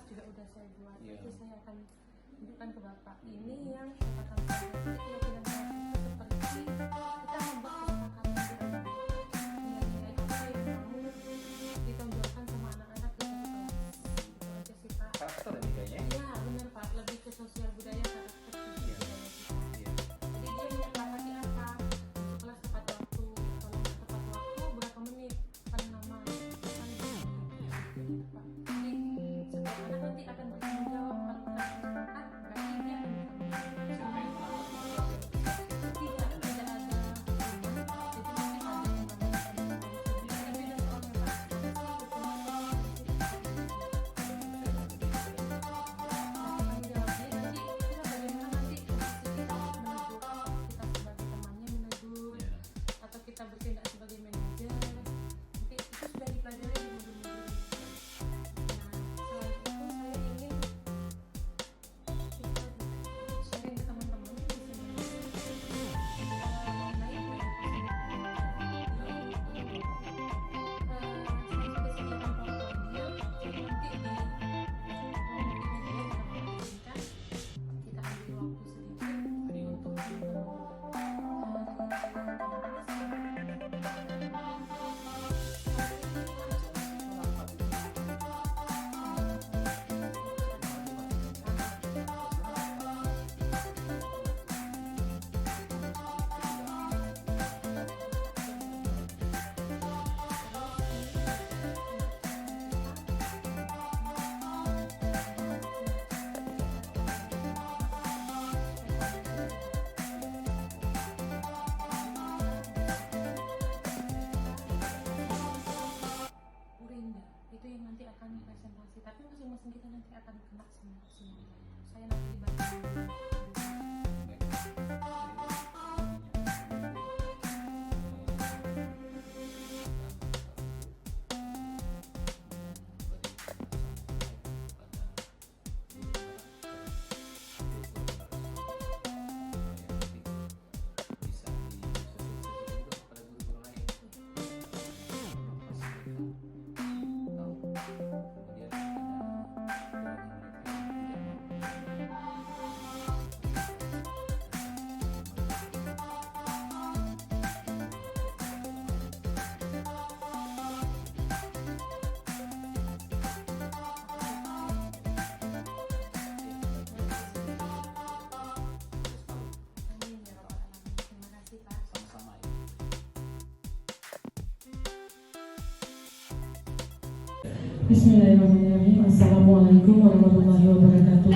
kelas juga udah saya buat. Itu saya akan tunjukkan ke Bapak. Ini yang katakan keyakinan saya itu seperti kita membuat kesepakatan nilai-nilai apa yang mau ditonjolkan sama anak-anak di satu kelas. Itu aja sih Pak. Karakter ini kayaknya. Iya benar Pak, lebih ke sosial budaya karakter budaya kita. Jadi dia menyepakati apa untuk kelas tepat waktu, kalau nggak tepat waktu berapa menit kan nama kan gitu Pak. Jadi setiap anak nanti akan bertanggung jawab kalau kita sepakat berarti dia akan kita bertindak sebagai manajer, nanti itu sudah dipelajari di modul-modul ini. Nah, selain itu saya ingin sharing ke teman-teman di sini mengenai sedikit sediakan PowerPoint-nya, jadi nanti di multimedia kita ambil waktu sedikit untuk itu yang nanti akan presentasi, tapi masing-masing kita nanti akan kena semua. Saya nanti dibantu. Bismillahirrahmanirrahim. Assalamualaikum warahmatullahi wabarakatuh.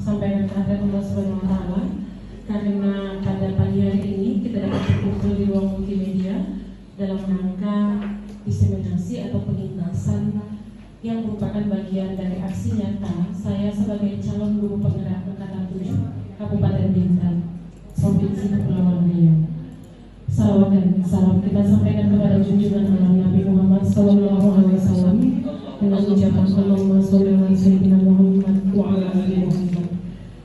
Sampaikan kehadirat Allah Subhanahu wa taala, karena pada pagi hari ini kita dapat berkumpul di ruang multimedia dalam rangka diseminasi atau pengintasan yang merupakan bagian dari aksi nyata saya sebagai calon guru penggerak Angkatan 7 Kabupaten Bintan, Provinsi Kepulauan Riau. Salawat dan salam kita sampaikan kepada junjungan alam Nabi Muhammad Sallallahu Alaihi Wasallam dengan ucapan Allahumma sholli ala sayyidina Muhammad wa ala ali Muhammad.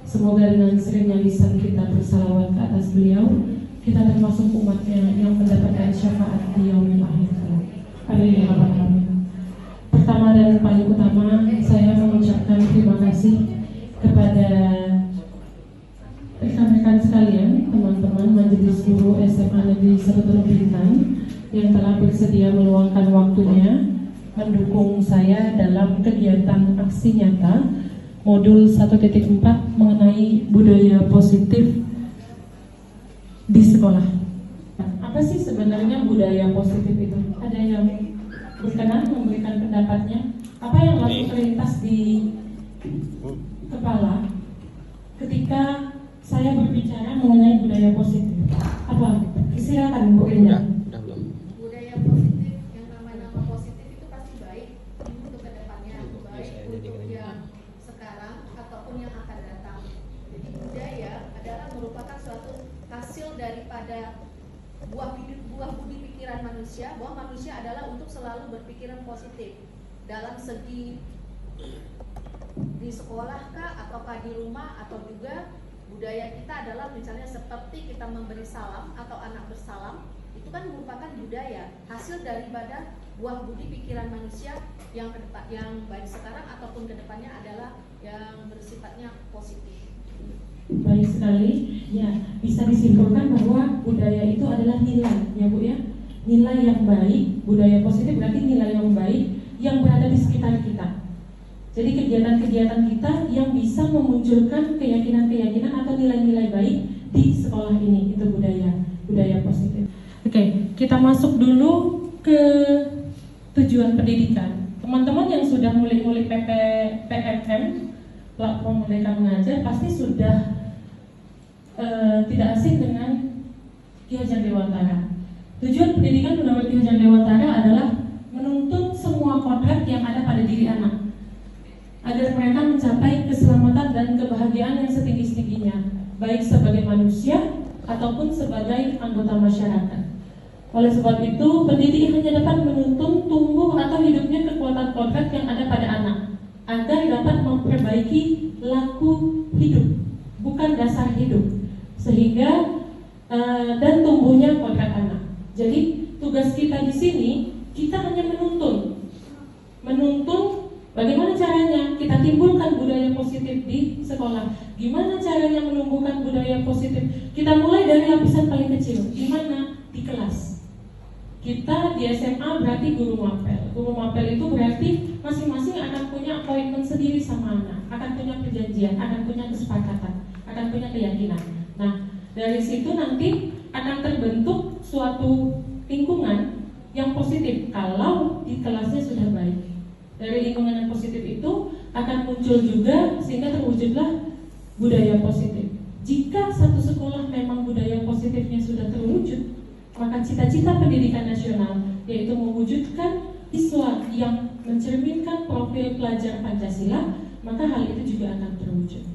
Semoga dengan seringnya lisan kita bersalawat ke atas beliau, kita termasuk umatnya yang mendapatkan syafaat di yaumil akhir. Amin ya rabbal alamin. Pertama dan paling utama, saya mengucapkan terima kasih kepada rekan-rekan sekalian, teman-teman Majelis Guru SMA Negeri 1 Bintan yang telah bersedia meluangkan waktunya mendukung saya dalam kegiatan aksi nyata modul 1.4 mengenai budaya positif di sekolah. Apa sih sebenarnya budaya positif itu? Ada yang berkenan memberikan pendapatnya? Apa yang langsung terlintas di kepala ketika saya berbicara mengenai budaya positif? Apa? Silakan Bu Indah. Budaya positif, yang nama-nama positif itu pasti baik untuk kedepannya, baik untuk yang sekarang ataupun yang akan datang. Jadi budaya adalah merupakan suatu hasil daripada buah budi pikiran manusia, bahwa manusia adalah untuk selalu berpikiran positif dalam segi di sekolah kah, ataukah di rumah, atau juga budaya kita adalah misalnya seperti kita memberi salam atau anak bersalam, itu kan merupakan budaya, hasil daripada buah budi pikiran manusia yang baik sekarang ataupun kedepannya adalah yang bersifatnya positif. Baik sekali, ya bisa disimpulkan bahwa budaya itu adalah nilai, ya Bu ya, nilai yang baik. Budaya positif berarti nilai yang baik yang berada di sekitar kita. Jadi kegiatan-kegiatan kita yang bisa memunculkan keyakinan-keyakinan atau nilai-nilai baik di sekolah ini, itu budaya positif. Oke, kita masuk dulu ke tujuan pendidikan. Teman-teman yang sudah ngulik-ngulik PMM, platform Merdeka Mengajar, pasti sudah tidak asing dengan Ki Hajar Dewantara. Tujuan pendidikan menurut Ki Hajar Dewantara adalah menuntun semua kodrat yang ada pada diri anak agar mereka mencapai keselamatan dan kebahagiaan yang setinggi-tingginya, baik sebagai manusia ataupun sebagai anggota masyarakat. Oleh sebab itu, pendidik hanya dapat menuntun tumbuh atau hidupnya kekuatan kodrat yang ada pada anak, agar dapat memperbaiki laku hidup, bukan dasar hidup, sehingga dan tumbuhnya kodrat anak. Jadi tugas kita di sini, kita hanya menuntun bagaimana caranya kita timbulkan budaya positif di sekolah. Gimana caranya menumbuhkan budaya positif? Kita mulai dari lapisan paling kecil. Di mana? Di kelas. Kita di SMA berarti guru mapel. Guru mapel itu berarti masing-masing akan punya komitmen sendiri sama anak, akan punya perjanjian, akan punya kesepakatan, akan punya keyakinan. Nah, dari situ nanti akan terbentuk suatu lingkungan yang positif kalau di kelasnya sudah baik. Dari lingkungan yang positif itu akan muncul juga sehingga terwujudlah budaya positif. Jika satu sekolah memang budaya positifnya sudah terwujud, maka cita-cita pendidikan nasional yaitu mewujudkan siswa yang mencerminkan profil pelajar Pancasila, maka hal itu juga akan terwujud.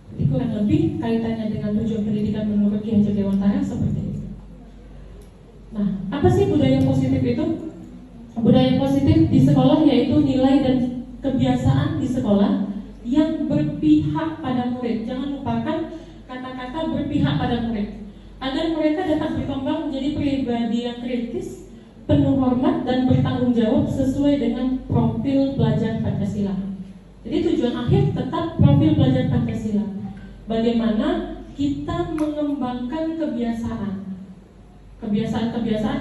Jadi kurang lebih kaitannya dengan tujuan pendidikan menurut Ki Hajar Dewantara seperti itu. Nah, apa sih budaya positif itu? Budaya positif di sekolah yaitu nilai dan kebiasaan di sekolah yang berpihak pada murid. Jangan lupakan kata-kata berpihak pada murid, agar mereka dapat berkembang menjadi pribadi yang kritis, penuh hormat dan bertanggung jawab sesuai dengan profil pelajar Pancasila. Jadi tujuan akhir tetap profil pelajar Pancasila. Bagaimana kita mengembangkan kebiasaan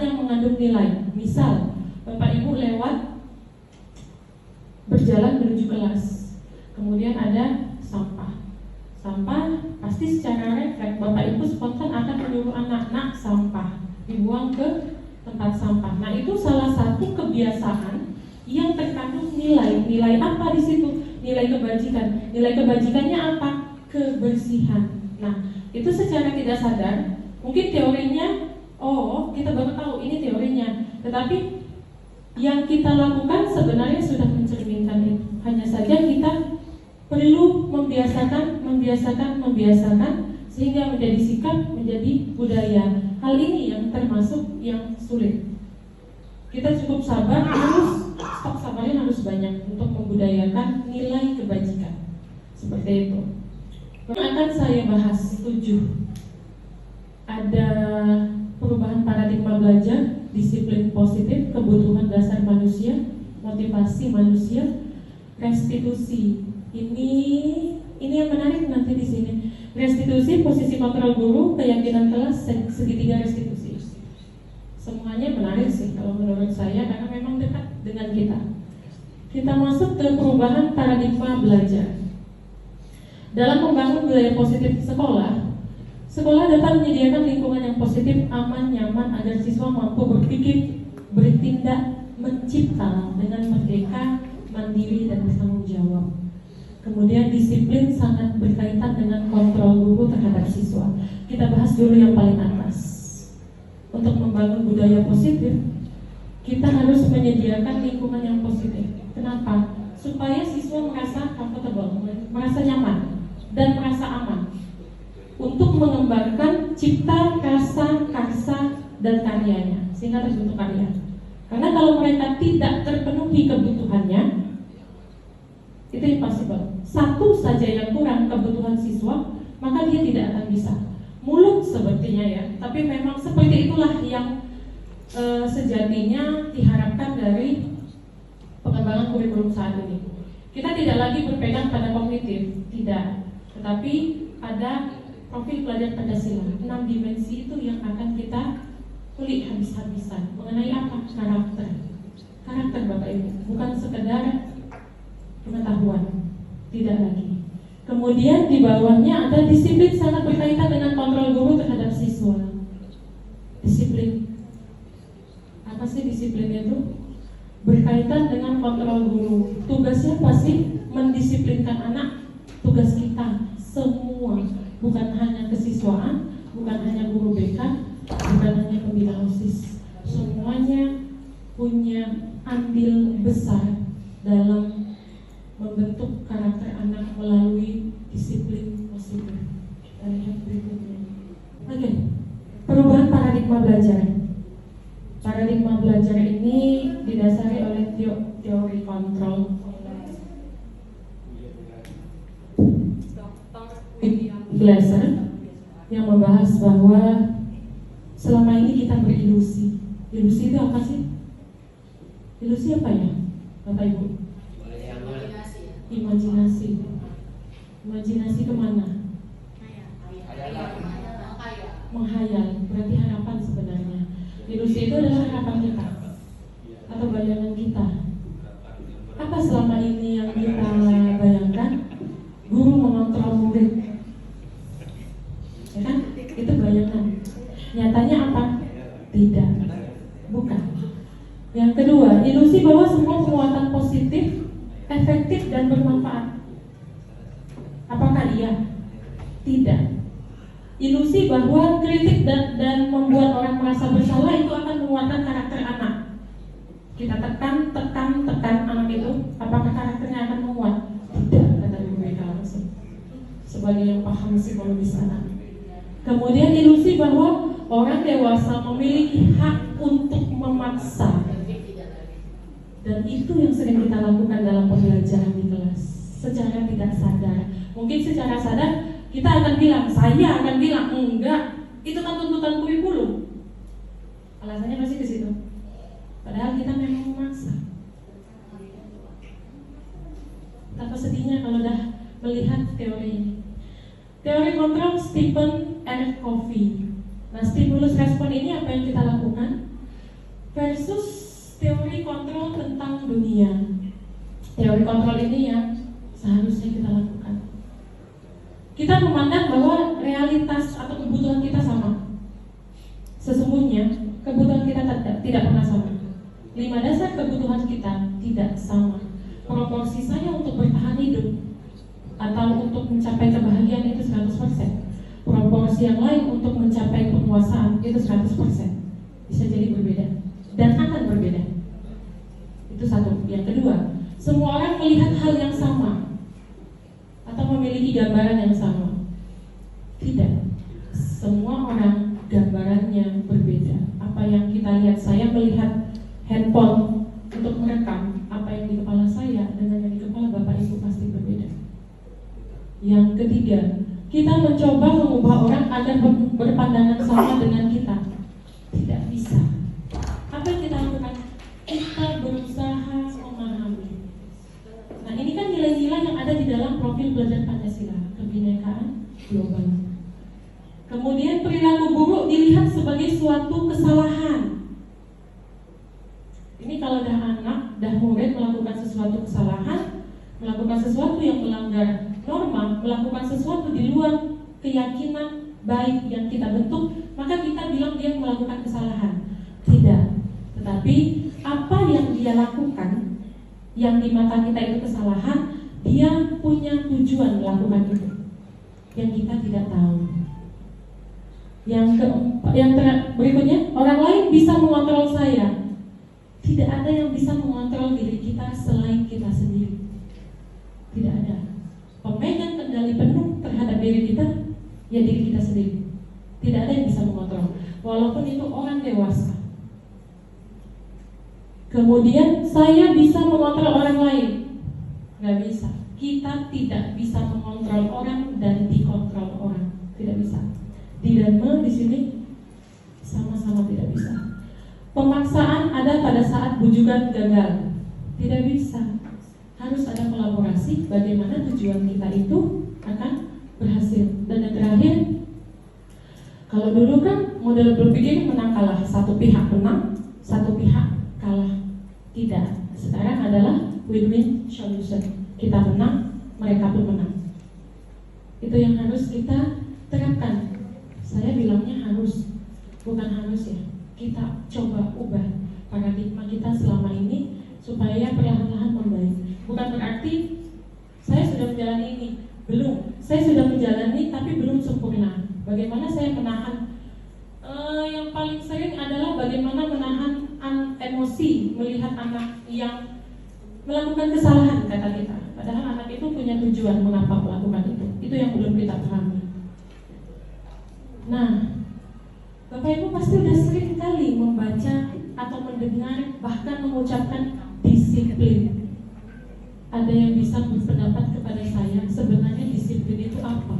yang mengandung nilai. Misal, Bapak Ibu lewat berjalan menuju kelas, kemudian ada sampah. Sampah pasti secara refleks Bapak Ibu spontan akan menyuruh anak-anak sampah dibuang ke tempat sampah. Nah, itu salah satu kebiasaan yang terkandung nilai. Nilai apa di situ? Nilai kebajikan. Nilai kebajikannya apa? Kebersihan. Nah, itu secara tidak sadar, mungkin teorinya, oh kita baru tahu ini teorinya, tetapi yang kita lakukan sebenarnya sudah mencerminkan itu. Hanya saja kita perlu membiasakan sehingga menjadi sikap, menjadi budaya. Hal ini yang termasuk yang sulit. Kita cukup sabar, stok sabarnya harus banyak untuk membudayakan nilai kebajikan. Seperti itu. Akan saya bahas 7. Ada perubahan paradigma belajar, disiplin positif, kebutuhan dasar manusia, motivasi manusia, restitusi. Ini yang menarik nanti di sini. Restitusi, posisi kontrol guru, keyakinan kelas, segitiga restitusi. Semuanya menarik sih kalau menurut saya karena memang dekat dengan kita. Kita masuk ke perubahan paradigma belajar. Dalam membangun budaya positif sekolah dapat menyediakan lingkungan yang positif, aman, nyaman agar siswa mampu berpikir, bertindak, mencipta dengan merdeka, mandiri dan bertanggung jawab. Kemudian disiplin sangat berkaitan dengan kontrol guru terhadap siswa. Kita bahas dulu yang paling atas. Untuk membangun budaya positif, kita harus menyediakan lingkungan yang positif. Kenapa? Supaya siswa merasa comfortable, merasa nyaman dan merasa aman untuk mengembangkan cipta, rasa, karsa, dan karyanya sehingga terbentuk karya. Karena kalau mereka tidak terpenuhi kebutuhannya, itu impossible. Satu saja yang kurang kebutuhan siswa, maka dia tidak akan bisa. Muluk sepertinya ya, tapi memang seperti itulah yang sejatinya diharapkan dari pengembangan kurikulum saat ini. Kita tidak lagi berpegang pada kognitif, tidak, tetapi ada profil pelajar Pancasila. 6 dimensi itu yang akan kita kulik habis-habisan. Mengenai apa? Karakter Bapak Ibu, bukan sekedar pengetahuan, tidak lagi. Kemudian di bawahnya ada disiplin, sangat berkaitan dengan kontrol guru terhadap siswa. Disiplin, apa sih disiplin itu? Berkaitan dengan kontrol guru. Tugasnya pasti mendisiplinkan anak. Tugas kita semua, bukan hanya kesiswaan, bukan hanya guru BK, bukan hanya pembina OSIS. Semuanya punya andil besar dalam membentuk karakter anak melalui disiplin positif. Kita lihat berikutnya. Oke, perubahan paradigma belajar. Paradigma belajar ini didasari oleh teori kontrol Glasser yang membahas bahwa selama ini kita berilusi. Ilusi itu apa sih? Ilusi apa ya, Bapak Ibu? Imajinasi. Imajinasi kemana? Menghayal. Berarti harapan sebenarnya. Ilusi itu adalah harapan kita atau bayangan kita. Apa selama ini yang kita bayangkan? Guru mengontrol murid, ya kan? Itu bayangan. Nyatanya apa? Tidak, bukan. Yang kedua, ilusi bahwa semua penguatan positif, efektif dan bermanfaat. Apakah iya? Tidak. Ilusi bahwa kritik dan membuat orang merasa bersalah itu akan menguatkan karakter anak. Kita tekan anak itu, apakah karakternya akan menguat? Tidak, kata Ibu mereka langsung. Sebagai yang paham psikologis anak. Kemudian ilusi bahwa orang dewasa memiliki hak untuk memaksa. Dan itu yang sering kita lakukan dalam pembelajaran di kelas secara tidak sadar. Mungkin secara sadar kita akan bilang, saya akan bilang enggak, itu kan tuntutan kurikulum. Alasannya pasti di situ. Padahal kita memang memaksa. Betapa sedihnya kalau udah melihat teori ini. Teori kontrol Stephen R. Covey. Nah, stimulus respon ini apa yang kita lakukan versus teori kontrol tentang dunia. Teori kontrol ini yang seharusnya kita lakukan. Kita memandang bahwa realitas atau kebutuhan kita sama. Sesungguhnya kebutuhan kita tidak pernah sama. 5 dasar kebutuhan kita tidak sama. Proporsi saya untuk bertahan hidup atau untuk mencapai kebahagiaan itu 100%. Proporsi yang lain untuk mencapai penguasaan itu 100%. Bisa jadi berbeda dan akan berbeda. Itu satu. Yang kedua, semua orang melihat hal yang sama atau memiliki gambaran yang sama. Tidak. Semua orang gambarannya berbeda. Apa yang kita lihat, saya melihat handphone untuk merekam, apa yang di kepala saya dengan yang di kepala Bapak Ibu pasti berbeda. Yang ketiga, kita mencoba mengubah orang agar berpandangan sama dengan kita. Tidak bisa. Apa yang kita lakukan? Kita berusaha memahami. Nah, ini kan nilai-nilai yang ada di dalam profil belajar Pancasila, kebinekaan global. Kemudian perilaku buruk dilihat sebagai suatu kesalahan. Ini kalau dah anak, dah murid melakukan sesuatu kesalahan, melakukan sesuatu yang melanggar norma, melakukan sesuatu di luar keyakinan baik yang kita bentuk, maka kita bilang dia melakukan kesalahan. Tidak. Tetapi apa yang dia lakukan, yang di mata kita itu kesalahan, dia punya tujuan melakukan itu yang kita tidak tahu. Yang berikutnya, orang lain bisa mengontrol saya. Tidak ada yang bisa mengontrol diri kita selain kita sendiri. Tidak ada. Pemegang kendali penuh terhadap diri kita, ya diri kita sendiri. Tidak ada yang bisa mengontrol, walaupun itu orang dewasa. Kemudian saya bisa mengontrol orang lain. Nggak bisa. Kita tidak bisa mengontrol orang dan dikontrol orang. Tidak bisa. Di dan di sini sama-sama tidak bisa. Pemaksaan ada pada saat bujukan gagal. Tidak bisa. Harus ada kolaborasi bagaimana tujuan kita itu akan berhasil. Dan yang terakhir, kalau dulu kan model berpikir menang kalah, satu pihak menang, satu pihak kalah. Tidak. Sekarang adalah win-win solution. Kita menang, mereka pun menang. Itu yang harus kita terapkan. Saya bilangnya harus, bukan harus ya. Kita coba ubah paradigma kita selama ini supaya perlahan-lahan membaik. Bukan berarti saya sudah menjalani ini, belum. Saya sudah menjalani tapi belum sempurna. Bagaimana saya menahan? Yang paling sering adalah bagaimana menahan emosi melihat anak yang melakukan kesalahan, kata kita. Padahal anak itu punya tujuan mengapa melakukan itu. Itu yang belum kita pahami. Nah, Bapak Ibu pasti sudah sering kali membaca atau mendengar bahkan mengucapkan disiplin. Ada yang bisa berpendapat kepada saya sebenarnya disiplin itu apa?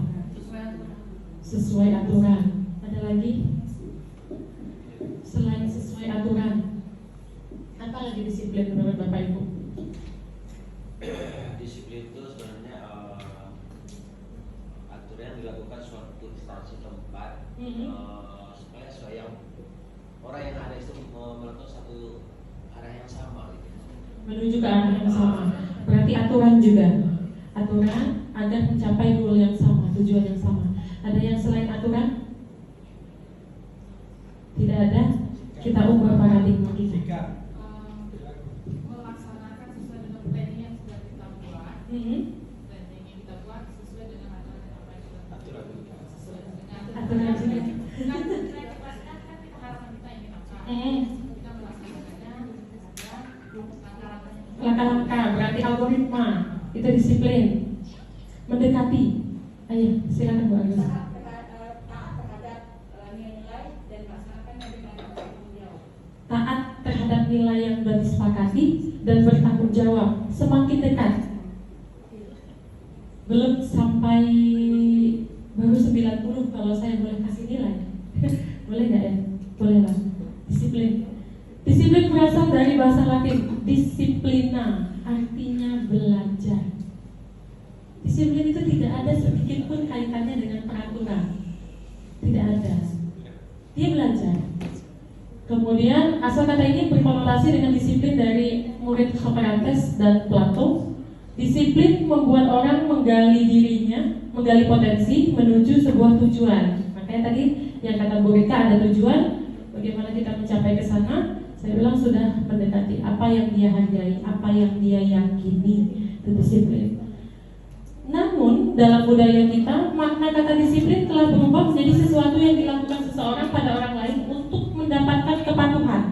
Sesuai aturan. Ada lagi? Selain sesuai aturan, apa lagi disiplin menurut Bapak Ibu? Disiplin itu sebenarnya aturan yang dilakukan suatu instansi tempat supaya yang orang yang ada itu melakukan satu arah yang sama gitu. Menuju ke arah yang sama. Berarti aturan juga. Aturan agar mencapai goal yang sama, tujuan yang sama. Ada yang selain aturan? Tidak ada. Kita ubah paradigma kita. Melaksanakan sesuai dengan planning yang sudah kita buat. Planning yang kita buat sesuai dengan aturan yang apa yang kita Aturan. sesuai dengan Aturan juga. Kan kita ikhlaskan kan kita harapan kita ingin apa? Kita melaksanakannya dan langkah-langkahnya. Langkah-langkah berarti algoritma. Itu disiplin. Mendekati. Ayo, silakan Bu Agus. Taat terhadap nilai-nilai dan melaksanakannya dengan bertanggung jawab. Taat terhadap nilai yang sudah disepakati dan bertanggung jawab. Semakin dekat. Belum sampai baru 90 kalau saya boleh kasih nilai. Boleh nggak ya? Boleh lah. Disiplin. Disiplin berasal dari bahasa Latin disiplina, artinya belajar. Disiplin itu tidak ada sedikit pun kaitannya dengan peraturan. Tidak ada. Dia belajar. Kemudian asal kata ini berkonotasi dengan disiplin dari murid Socrates dan Plato. Disiplin membuat orang menggali dirinya, menggali potensi menuju sebuah tujuan. Makanya tadi yang kata Bu Rika ada tujuan, bagaimana kita mencapai ke sana. Saya bilang sudah mendekati apa yang dia hargai, apa yang dia yakini, itu disiplin. Namun dalam budaya kita makna kata disiplin telah berubah menjadi sesuatu yang dilakukan seseorang pada orang lain untuk mendapatkan kepatuhan.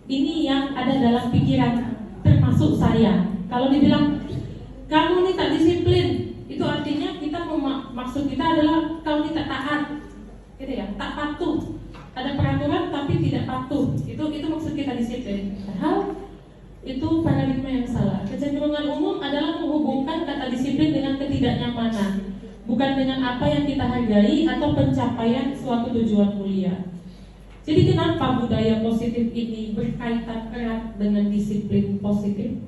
Ini yang ada dalam pikiran, termasuk saya. Kalau dibilang kamu ini tak disiplin, itu artinya kita maksud kita adalah kamu ini tak taat, gitu ya, tak patuh. Ada peraturan tapi tidak patuh. Itu maksud kita disiplin. Padahal itu paradigma yang salah. Kecenderungan umum adalah menghubungkan kata disiplin dengan ketidaknyamanan, bukan dengan apa yang kita hargai atau pencapaian suatu tujuan mulia. Jadi kenapa budaya positif ini berkaitan erat dengan disiplin positif?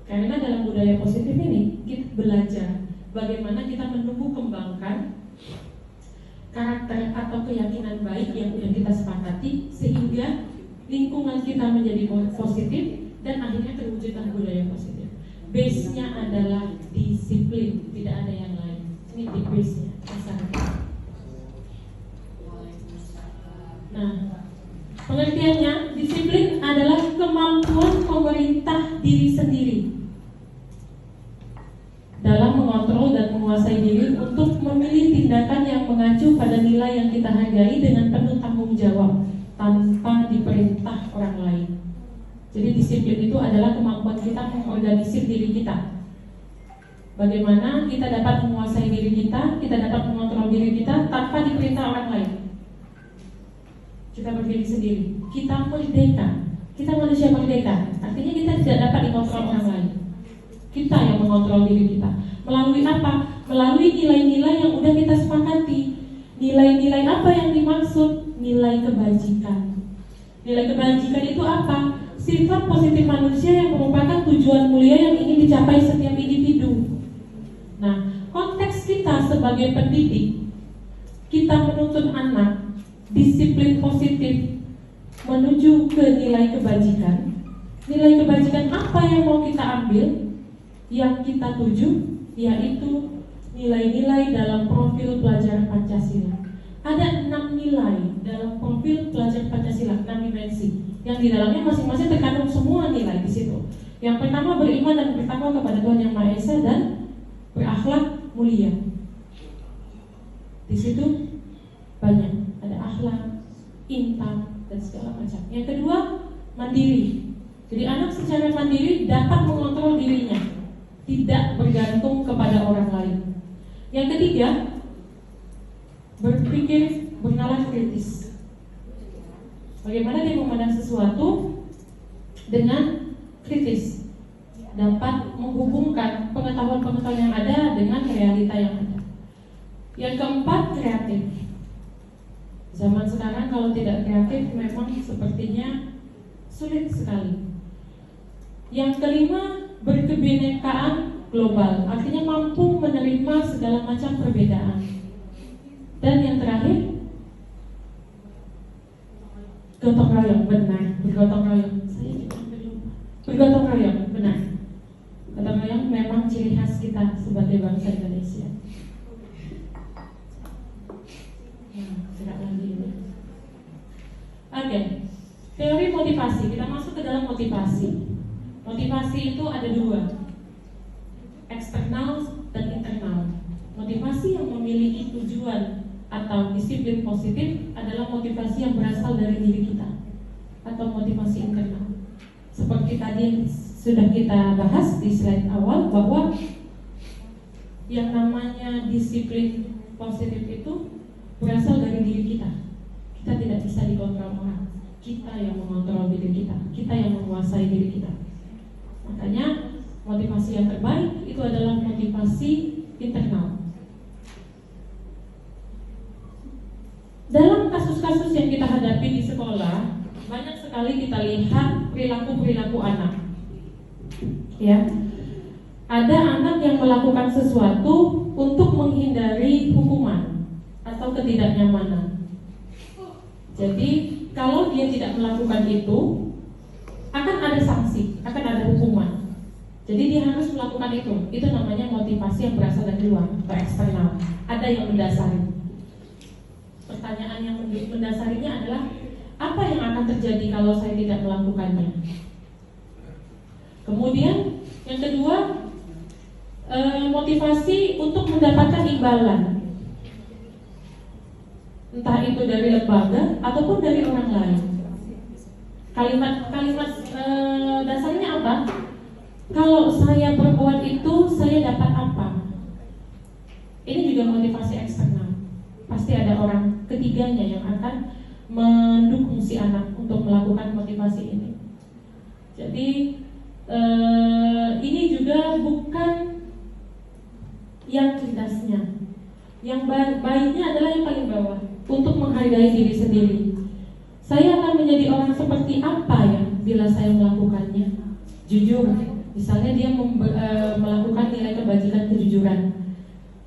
Karena dalam budaya positif ini kita belajar bagaimana kita menumbuh kembangkan karakter atau keyakinan baik yang sudah kita sepakati sehingga lingkungan kita menjadi positif dan akhirnya terwujudlah budaya positif. Base-nya adalah disiplin, tidak ada yang lain. Ini di base-nya, dasarnya. Nah, pengertiannya disiplin adalah kemampuan memerintah diri sendiri dalam mengontrol dan menguasai diri untuk memilih tindakan yang mengacu pada nilai yang kita hargai dengan penuh tanggung jawab tanpa diperintah orang lain. Jadi disiplin itu adalah kemampuan kita mengorganisir diri kita. Bagaimana kita dapat menguasai diri kita dapat mengontrol diri kita tanpa diperintah orang lain. Kita berdiri sendiri, kita merdeka, kita manusia merdeka. Artinya kita tidak dapat dikontrol orang lain. Kita yang mengontrol diri kita. Melalui apa? Melalui nilai-nilai yang udah kita sepakati. Nilai-nilai apa yang dimaksud? Nilai kebajikan. Nilai kebajikan itu apa? Sifat positif manusia yang merupakan tujuan mulia yang ingin dicapai setiap individu. Nah, konteks kita sebagai pendidik, kita menuntut anak disiplin positif menuju ke nilai kebajikan. Nilai kebajikan apa yang mau kita ambil? Yang kita tuju yaitu nilai-nilai dalam profil pelajar Pancasila. Ada 6 nilai dalam profil pelajar Pancasila, 6 dimensi. Yang di dalamnya masing-masing terkandung semua nilai di situ. Yang pertama beriman dan bertakwa kepada Tuhan Yang Maha Esa dan berakhlak mulia. Di situ banyak, ada akhlak, intan dan segala macam. Yang kedua, mandiri. Jadi anak secara mandiri dapat mengontrol dirinya, tidak bergantung kepada orang lain. Yang ketiga, berpikir bernalar kritis. Bagaimana dia memandang sesuatu dengan kritis, dapat menghubungkan pengetahuan-pengetahuan yang ada dengan realita yang ada. Yang keempat, kreatif. Zaman sekarang kalau tidak kreatif memang sepertinya sulit sekali. Yang kelima, berkebinekaan global, artinya mampu menerima segala macam perbedaan. Dan yang terakhir, gotong royong, benar. Bergotong royong, saya juga belum. Bergotong royong, benar. Gotong royong memang ciri khas kita sebagai bangsa Indonesia. Tidak lagi ini. Oke, teori motivasi. Kita masuk ke dalam motivasi. Motivasi itu ada 2, eksternal dan internal. Motivasi yang memiliki tujuan atau disiplin positif adalah motivasi yang berasal dari diri kita atau motivasi internal. Seperti tadi sudah kita bahas di slide awal bahwa yang namanya disiplin positif itu berasal dari diri kita. Kita tidak bisa dikontrol orang. Kita yang mengontrol diri kita. Kita yang menguasai diri kita. Makanya motivasi yang terbaik itu adalah motivasi internal. Dalam kasus-kasus yang kita hadapi di sekolah, banyak sekali kita lihat perilaku-perilaku anak. Ya, ada anak yang melakukan sesuatu untuk menghindari hukuman atau ketidaknyamanan. Jadi, kalau dia tidak melakukan itu, akan ada sanksi, akan ada hukuman. Jadi dia harus melakukan itu. Itu namanya motivasi yang berasal dari luar atau eksternal. Ada yang mendasari. Pertanyaan yang mendasarinya adalah apa yang akan terjadi kalau saya tidak melakukannya? Kemudian yang kedua, motivasi untuk mendapatkan imbalan. Entah itu dari lembaga ataupun dari orang lain. Kalimat dasarnya apa? Kalau saya berbuat itu, saya dapat apa? Ini juga motivasi eksternal. Pasti ada orang ketiganya yang akan mendukung si anak untuk melakukan motivasi ini. Jadi ini juga bukan yang cerdasnya. Yang baiknya adalah yang paling bawah, untuk menghargai diri sendiri. Saya akan menjadi orang seperti apa ya bila saya melakukannya? Jujur, misalnya dia melakukan nilai kebajikan kejujuran.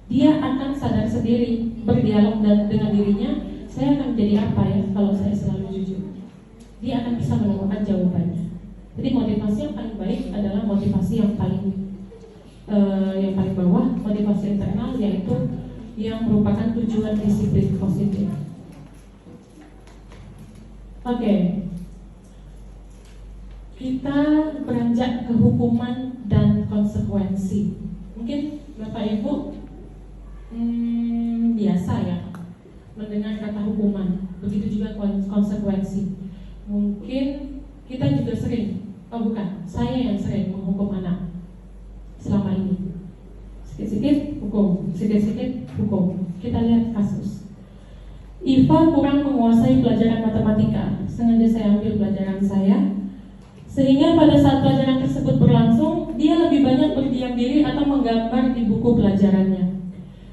Dia akan sadar sendiri, berdialog dengan dirinya, saya akan menjadi apa ya kalau saya selalu jujur. Dia akan bisa menemukan jawabannya. Jadi motivasi yang paling baik adalah motivasi yang paling bawah, motivasi internal, yaitu yang merupakan tujuan disiplin positif. Oke, kita beranjak ke hukuman dan konsekuensi. Mungkin Bapak Ibu biasa ya mendengar kata hukuman, begitu juga konsekuensi. Mungkin kita juga sering, oh bukan, saya yang sering menghukum anak selama ini. Sedikit-sedikit hukum, sedikit-sedikit hukum. Kita lihat kasus. Iva kurang menguasai pelajaran matematika. Sengaja saya ambil pelajaran saya, sehingga pada saat pelajaran tersebut berlangsung, dia lebih banyak berdiam diri atau menggambar di buku pelajarannya.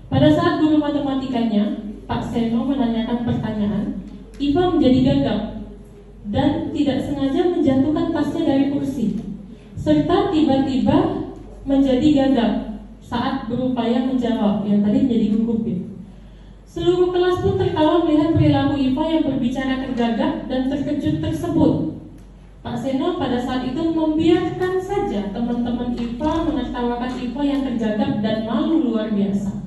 Pada saat guru matematikanya, Pak Seno, menanyakan pertanyaan, Iva menjadi gagap. dan tidak sengaja menjatuhkan tasnya dari kursi, serta tiba-tiba menjadi gagap saat berupaya menjawab yang tadi menjadi gugup ya. Seluruh kelas pun tertawa melihat perilaku Iva yang berbicara tergagap dan terkejut tersebut. Pak Seno pada saat itu membiarkan saja teman-teman Iva menertawakan Iva yang tergagap dan malu luar biasa.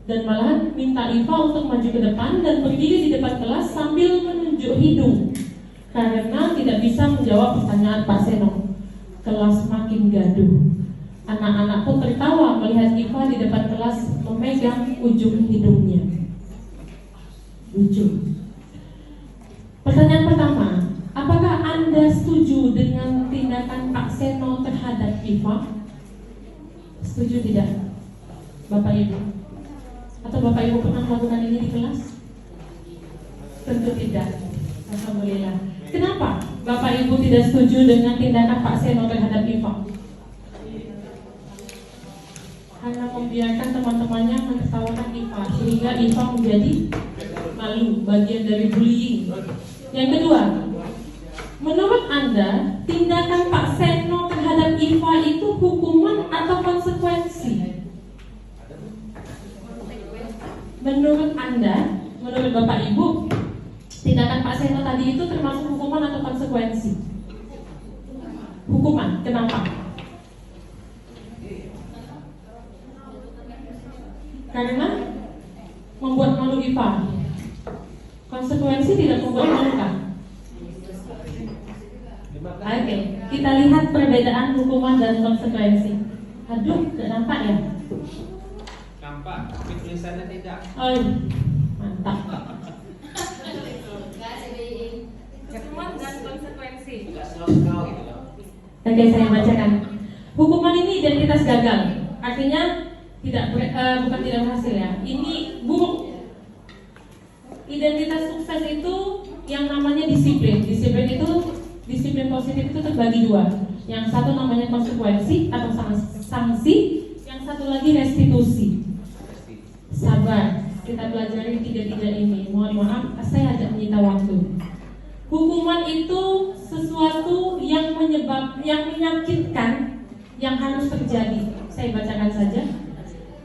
Dan malahan minta Iva untuk maju ke depan dan berdiri di depan kelas sambil menunjuk hidung karena tidak bisa menjawab pertanyaan Pak Seno. Kelas makin gaduh. Anak-anak pun tertawa melihat Iva di depan kelas memegang ujung hidungnya. Lucu. Pertanyaan pertama, apakah Anda setuju dengan tindakan Pak Seno terhadap Iva? Setuju tidak, Bapak Ibu? Atau Bapak Ibu pernah melakukan ini di kelas? Tentu tidak. Alhamdulillah. Kenapa Bapak Ibu tidak setuju dengan tindakan Pak Seno terhadap Iva? Karena membiarkan teman-temannya menertawakan Iva sehingga Iva menjadi malu, bagian dari bullying. Yang kedua, menurut Anda tindakan Pak Seno terhadap Iva itu hukuman atau konsekuensi? Menurut Anda, menurut Bapak Ibu, tindakan Pak Seno tadi itu termasuk hukuman atau konsekuensi? Hukuman. Kenapa? Karena membuat malu Iva. Konsekuensi tidak membuat malu kan? Oke, kita lihat perbedaan hukuman dan konsekuensi. Aduh, gak nampak ya? Nampak, tapi tulisannya tidak. Oh, mantap. Hukuman dan konsekuensi. Tidak selalu gitu loh. Oke, saya bacakan. Hukuman ini identitas gagal. Artinya bukan tidak berhasil ya. Ini buruk. Identitas sukses itu yang namanya disiplin. Disiplin positif itu terbagi dua. Yang satu namanya konsekuensi atau sanksi, yang satu lagi restitusi. Sabar, kita pelajari tiga-tiga ini. Mohon maaf, saya agak menyita waktu. Hukuman itu sesuatu yang menyakitkan yang harus terjadi. Saya bacakan saja.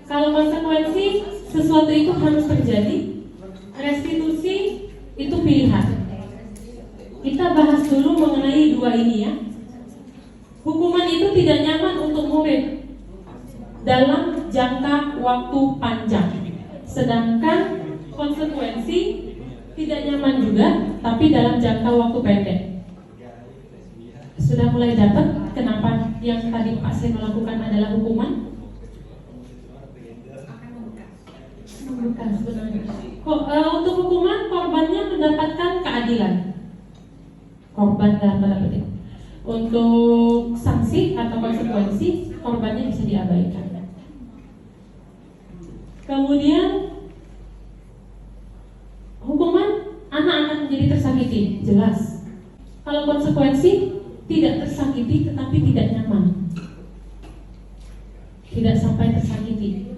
Kalau konsekuensi, sesuatu itu harus terjadi. Restitusi itu pilihan. Kita bahas dulu mengenai dua ini ya. Hukuman itu tidak nyaman untuk murid dalam jangka waktu panjang. Sedangkan konsekuensi tidak nyaman juga, tapi dalam jangka waktu pendek. Sudah mulai dapat kenapa yang tadi Pak Sen melakukan adalah hukuman? Bukan sebenarnya. Untuk hukuman korbannya mendapatkan keadilan. Korban dalam tanda petik. Untuk sanksi atau konsekuensi korbannya bisa diabaikan. Kemudian hukuman anak akan menjadi tersakiti, jelas. Kalau konsekuensi tidak tersakiti tetapi tidak nyaman, tidak sampai tersakiti.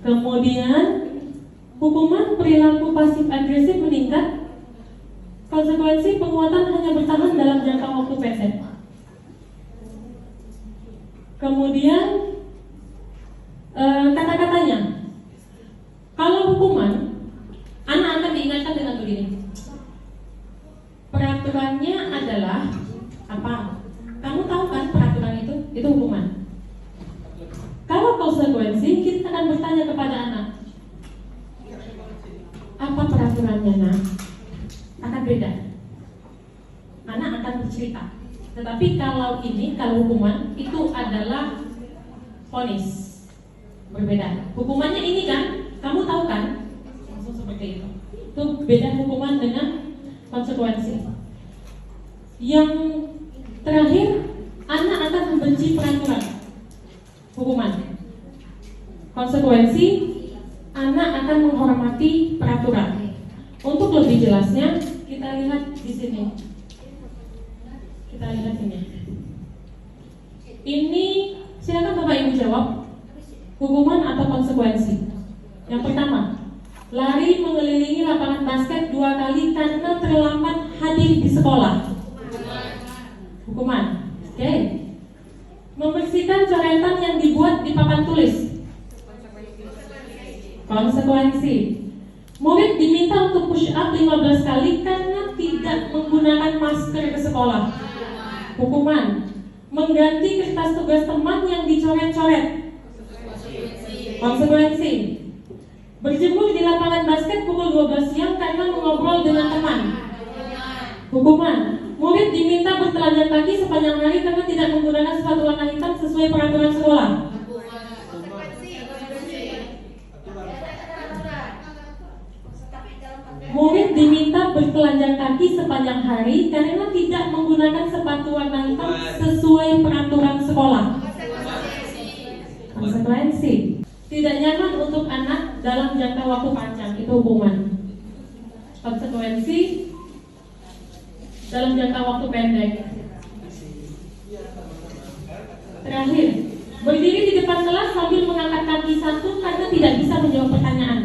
Kemudian hukuman perilaku pasif agresif meningkat. Konsekuensi penguatan hanya bertahan dalam jangka waktu pendek. Kemudian kata-katanya, kalau hukuman anak akan diingatkan dengan begini. Peraturannya adalah apa? Kamu tahu kan peraturan itu hukuman. Kalau konsekuensi, kita akan bertanya kepada anak, apa peraturannya nak? Akan beda. Anak akan bercerita. Tetapi kalau hukuman itu adalah vonis, berbeda. Hukumannya ini kan, kamu tahu kan? Langsung seperti itu. Itu beda hukuman dengan konsekuensi. Yang terakhir, anak akan membenci peraturan. Hukuman. Konsekuensi, anak akan menghormati peraturan. Untuk lebih jelasnya, kita lihat di sini. Kita lihat ini. Ini silakan Bapak Ibu jawab. Hukuman atau konsekuensi? Yang pertama, lari mengelilingi lapangan basket 2 kali karena terlambat hadir di sekolah. Hukuman. Oke. Membersihkan coretan yang dibuat di papan tulis. Konsekuensi. Murid diminta untuk push up 15 kali karena tidak menggunakan masker ke sekolah. Hukuman. Mengganti kertas tugas teman yang dicoret-coret. Konsekuensi. Berjemur di lapangan basket pukul 12 siang karena mengobrol dengan teman. Hukuman. Murid diminta bertelanjang kaki sepanjang hari karena tidak menggunakan sepatu warna hitam sesuai peraturan sekolah. Murid diminta bertelanjang kaki sepanjang hari karena tidak menggunakan sepatu warna hitam sesuai peraturan sekolah. Konsekuensi. Tidak nyaman untuk anak dalam jangka waktu panjang, itu hukuman. Konsekuensi. Dalam jangka waktu pendek. Terakhir, berdiri di depan kelas sambil mengangkat kaki satu karena tidak bisa menjawab pertanyaan.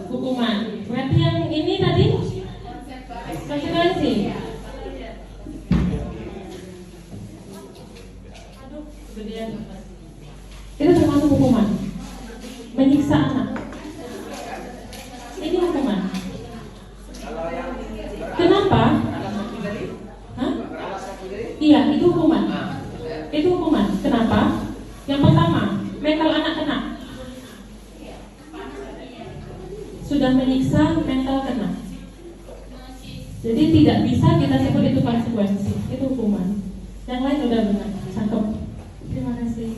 Hukuman. Berarti yang ini tadi konsekuensi. Aduh, kegedean. Itu termasuk hukuman. Menyiksa anak. Ini hukuman. Kenapa? Hah? Iya, itu hukuman. Itu hukuman. Kenapa? Yang pertama, mental anak kena. Sudah menyiksa, mental kena. Jadi tidak bisa kita sebut itu konsekuensi. Itu hukuman. Yang lain udah benar. Cakep. Terima kasih.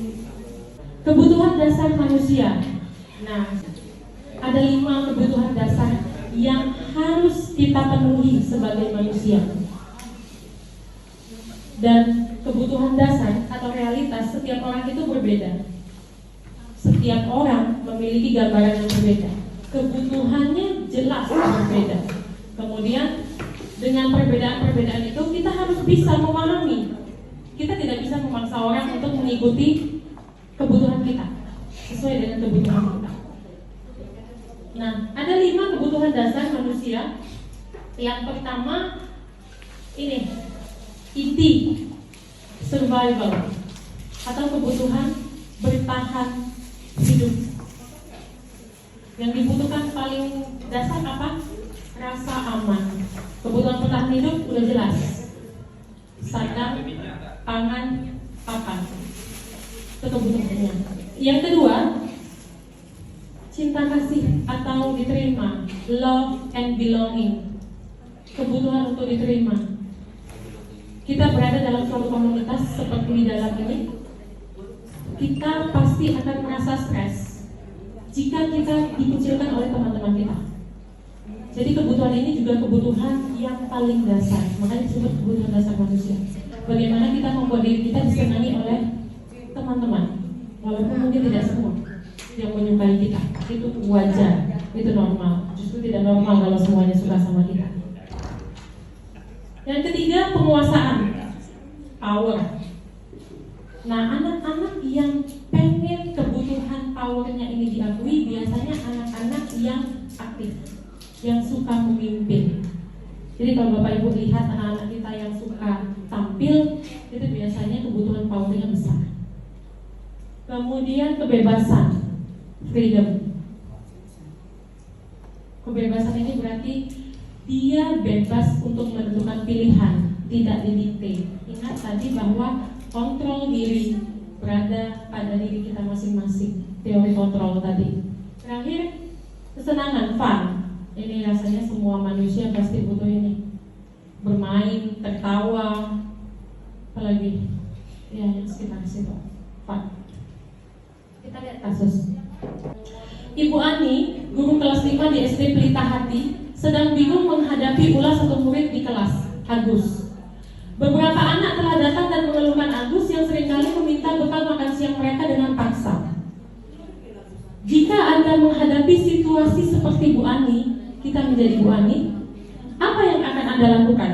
Kebutuhan dasar manusia. Nah, ada 5 kebutuhan dasar yang harus kita penuhi sebagai manusia. Dan kebutuhan dasar atau realitas setiap orang itu berbeda. Setiap orang memiliki gambaran yang berbeda. Kebutuhannya jelas berbeda. Kemudian dengan perbedaan-perbedaan itu kita harus bisa memahami. Kita tidak bisa memaksa orang untuk mengikuti kebutuhan kita sesuai dengan kebutuhan kita. Nah, ada 5 kebutuhan dasar manusia. Yang pertama ini, inti survival atau kebutuhan bertahan hidup. Yang dibutuhkan paling dasar apa? Rasa aman. Kebutuhan bertahan hidup udah jelas. Sandang, pangan, papan. Itu kebutuhannya. Yang kedua, cinta kasih atau diterima, love and belonging. Kebutuhan untuk diterima. Kita berada dalam suatu komunitas seperti di dalam ini, kita pasti akan merasa stres jika kita dikucilkan oleh teman-teman kita. Jadi kebutuhan ini juga kebutuhan yang paling dasar, makanya disebut kebutuhan dasar manusia. Bagaimana kita membuat diri kita disenangi oleh teman-teman, walaupun mungkin tidak semua yang menyukai kita. Itu wajar, itu normal. Justru tidak normal kalau semuanya suka sama kita. Yang ketiga, penguasaan, power. Nah, anak-anak yang pengen kebutuhan powernya ini diakui biasanya anak-anak yang aktif, yang suka memimpin. Jadi kalau Bapak Ibu lihat anak-anak kita yang suka tampil, itu biasanya kebutuhan powernya besar. Kemudian kebebasan, freedom. Kebebasan ini berarti dia bebas untuk menentukan pilihan, tidak didikte. Ingat tadi bahwa kontrol diri berada pada diri kita masing-masing. Teori kontrol tadi. Terakhir, kesenangan, fun. Ini rasanya semua manusia pasti butuh ini. Bermain, tertawa, apalagi ya yang sekitar situ, fun. Kita lihat kasus. Ibu Ani, guru kelas 5 di SD Pelita Hati, sedang bingung menghadapi ulah satu murid di kelas, Agus. Beberapa anak telah datang dan mengeluhkan Agus yang seringkali meminta bekal makan siang mereka dengan paksa. Jika Anda menghadapi situasi seperti Bu Ani, kita menjadi Bu Ani, apa yang akan Anda lakukan?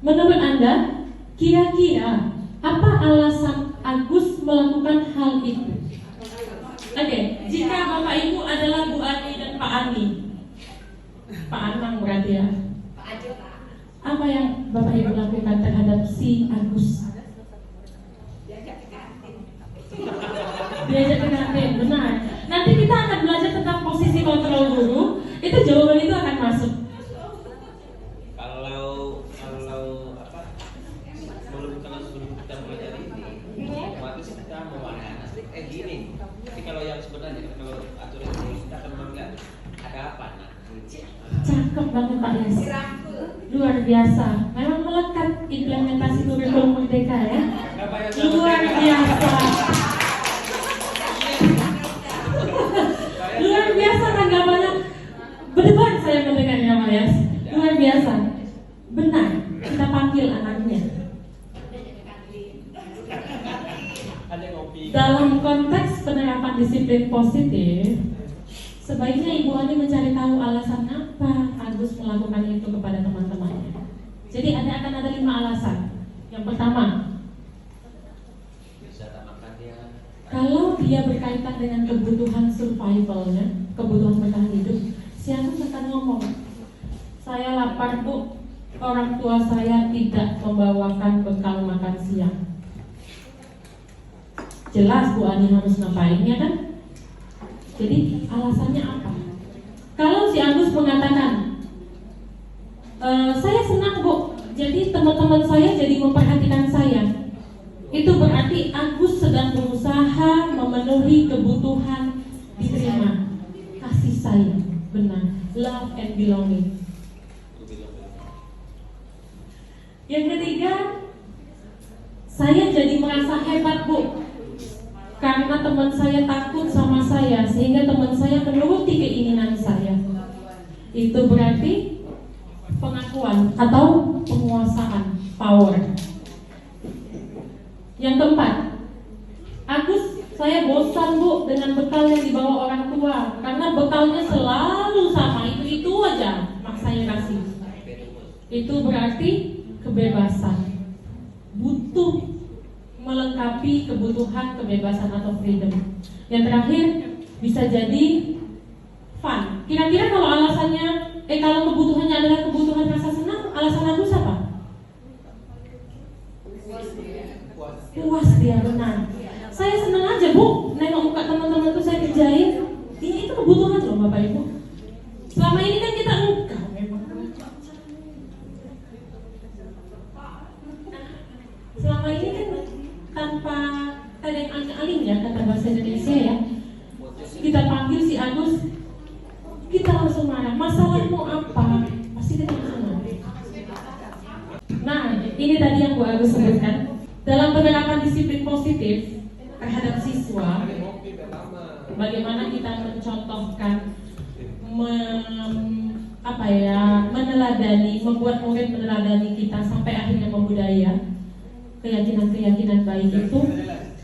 Menurut Anda, kira-kira apa alasan Agus melakukan hal itu? Oke, jika Bapak Ibu ada Pak Ani, Pak Anang berarti ya. Pak Ajo Pak. Apa yang Bapak Ibu lakukan terhadap si Agus? Diajak ke kantin. Diajak ke kantin, benar. Nanti kita akan belajar tentang posisi kontrol guru. Itu jawaban itu akan masuk. Sebelum kita belajar ini, otomatis kita mewarnai gini. Jadi kalau yang sebenarnya kalau aturan ini kita akan melihat ada apa nak? Cakep banget Pak Yas. Dirangkul. Luar biasa. Memang melekat implementasi kurikulum Merdeka ya. Luar biasa. Luar biasa tanggapannya. Berdebat saya mendengarnya Pak Yas. Luar biasa. Benar. Kita panggil anaknya. Dalam konteks penerapan disiplin positif, sebaiknya Ibu Ani mencari tahu alasan apa Agus melakukan itu kepada teman-temannya. Jadi akan ada 5 alasan. Yang pertama, kalau dia berkaitan dengan kebutuhan survivalnya, kebutuhan bertahan hidup, si Agus akan ngomong, saya lapar Bu, orang tua saya tidak membawakan bekal makan siang. Jelas Bu Ani harus ngapain ya kan? Jadi alasannya apa? Kalau si Agus mengatakan, saya senang Bu, jadi teman-teman saya jadi memperhatikan saya. Itu berarti Agus sedang berusaha memenuhi kebutuhan diterima, kasih sayang, benar, love and belonging. Yang ketiga, saya jadi merasa hebat Bu, karena teman saya takut sama saya, sehingga teman saya menuruti keinginan saya. Itu berarti pengakuan atau penguasaan, power. Yang keempat, Agus, saya bosan Bu dengan bekal yang dibawa orang tua, karena bekalnya selalu sama, itu aja maksa saya kasih. Itu berarti kebebasan, butuh melengkapi kebutuhan kebebasan atau freedom. Yang terakhir bisa jadi fun. Kira-kira kalau alasannya, kalau kebutuhannya adalah kebutuhan rasa senang, alasan Agus apa? Puas dia, benar. Saya senang aja Bu, nengok muka teman-teman tuh saya kerjain. Ini itu kebutuhan loh Bapak Ibu. Selama ini kan kita enggak memang. Selama ini kan tanpa ada yang aling-aling ya kata bahasa Indonesia ya. Kita panggil si Agus, kita langsung marah. Masalahmu apa? Pasti kita langsung marah. Nah, ini tadi yang Bu Agus sebutkan. Dalam penerapan disiplin positif terhadap siswa, bagaimana kita mencontohkan, meneladani, membuat murid meneladani kita sampai akhirnya membudaya. Keyakinan-keyakinan baik itu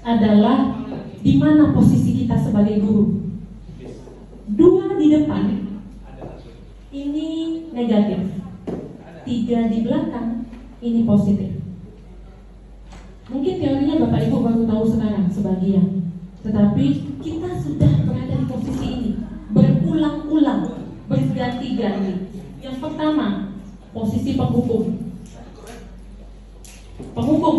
adalah di mana posisi kita sebagai guru. 2 di depan ini negatif, 3 di belakang ini positif. Mungkin teorinya Bapak Ibu baru tahu sekarang sebagian, tetapi kita sudah berada di posisi ini berulang-ulang, berganti-ganti. Yang pertama, posisi penghukum. Penghukum.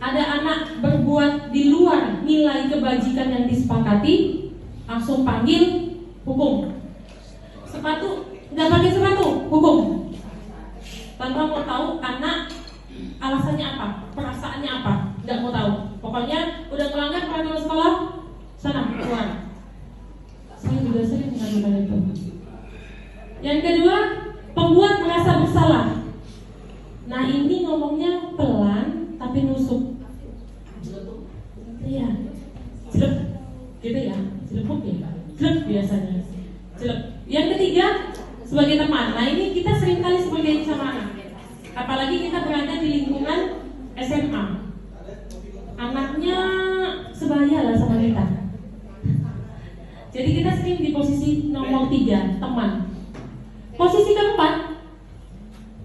Ada anak berbuat di luar nilai kebajikan yang disepakati, langsung panggil, hukum. Sepatu, nggak pakai sepatu, hukum. Tanpa mau tahu anak alasannya apa, perasaannya apa, nggak mau tahu. Pokoknya udah melanggar peraturan sekolah, sana keluar. Saya juga sering melakukan itu. Yang kedua, pembuat merasa bersalah. Nah ini ngomongnya pelan tapi nusuk. Iya, jelek, gitu ya, jelek ya, jelek biasanya, jelek. Yang ketiga, sebagai teman. Nah ini kita sering kali seperti ini sama anak. Apalagi kita berada di lingkungan SMA. Anaknya sebaya lah sama kita. Jadi kita sering di posisi nomor 3, teman. Posisi keempat,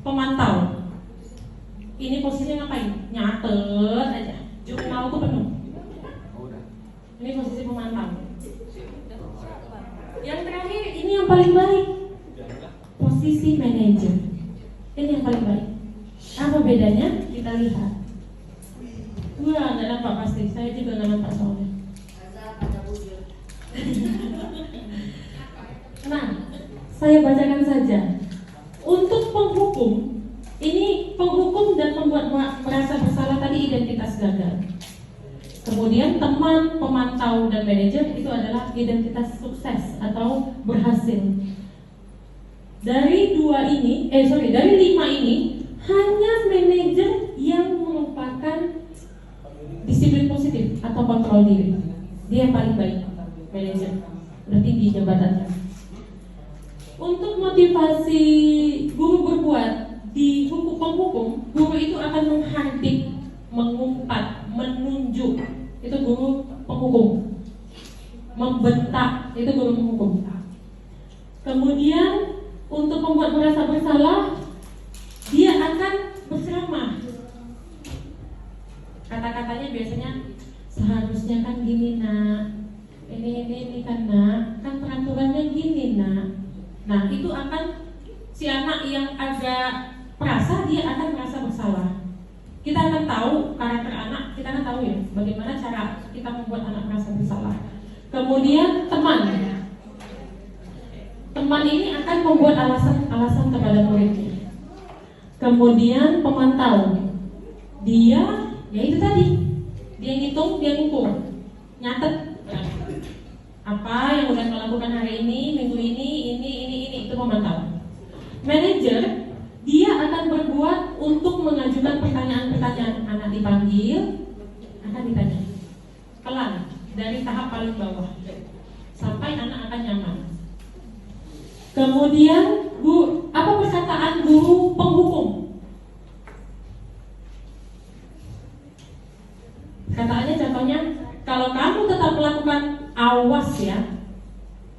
pemantau. Ini posisinya ngapain? Nyatet aja. Jurnal tuh penuh. Ini posisi pemantau. Yang terakhir yang paling baik? Posisi manajer. Ini yang paling baik. Apa bedanya? Kita lihat. Wah, nggak nampak pasti. Saya juga nggak nampak soalnya. Nah, saya bacakan saja. Untuk penghukum, ini penghukum dan pembuat merasa bersalah tadi identitas gagal. Kemudian teman, pemantau, dan manajer itu adalah identitas sukses atau berhasil. Dari dari 5 ini hanya manajer yang merupakan disiplin positif atau kontrol diri. Dia yang paling baik, manajer, berarti di jabatannya. Untuk motivasi guru berbuat di hukum penghukum, guru itu akan menghardik, mengumpat, menunjuk, itu guru penghukum. Membentak, itu guru penghukum. Kemudian untuk membuat merasa bersalah, dia akan berceramah. Kata-katanya biasanya seharusnya kan gini nak, ini kan nak, kan peraturannya gini nak. Nah itu akan si anak yang agak perasa, dia akan merasa bersalah. Kita akan tahu karakter anak, kita akan tahu ya bagaimana cara kita membuat anak merasa bersalah. Kemudian teman ini akan membuat alasan kepada muridnya. Kemudian pemantau, dia ya itu tadi, dia ngitung, dia ngukur, nyatet apa yang udah melakukan hari ini, minggu ini, itu pemantau. Manajer, dia akan berbuat untuk mengajukan pertanyaan-pertanyaan. Anak dipanggil, akan ditanya pelan dari tahap paling bawah sampai anak akan nyaman. Kemudian apa perkataan guru penghukum? Kataannya contohnya, kalau kamu tetap melakukan, awas ya,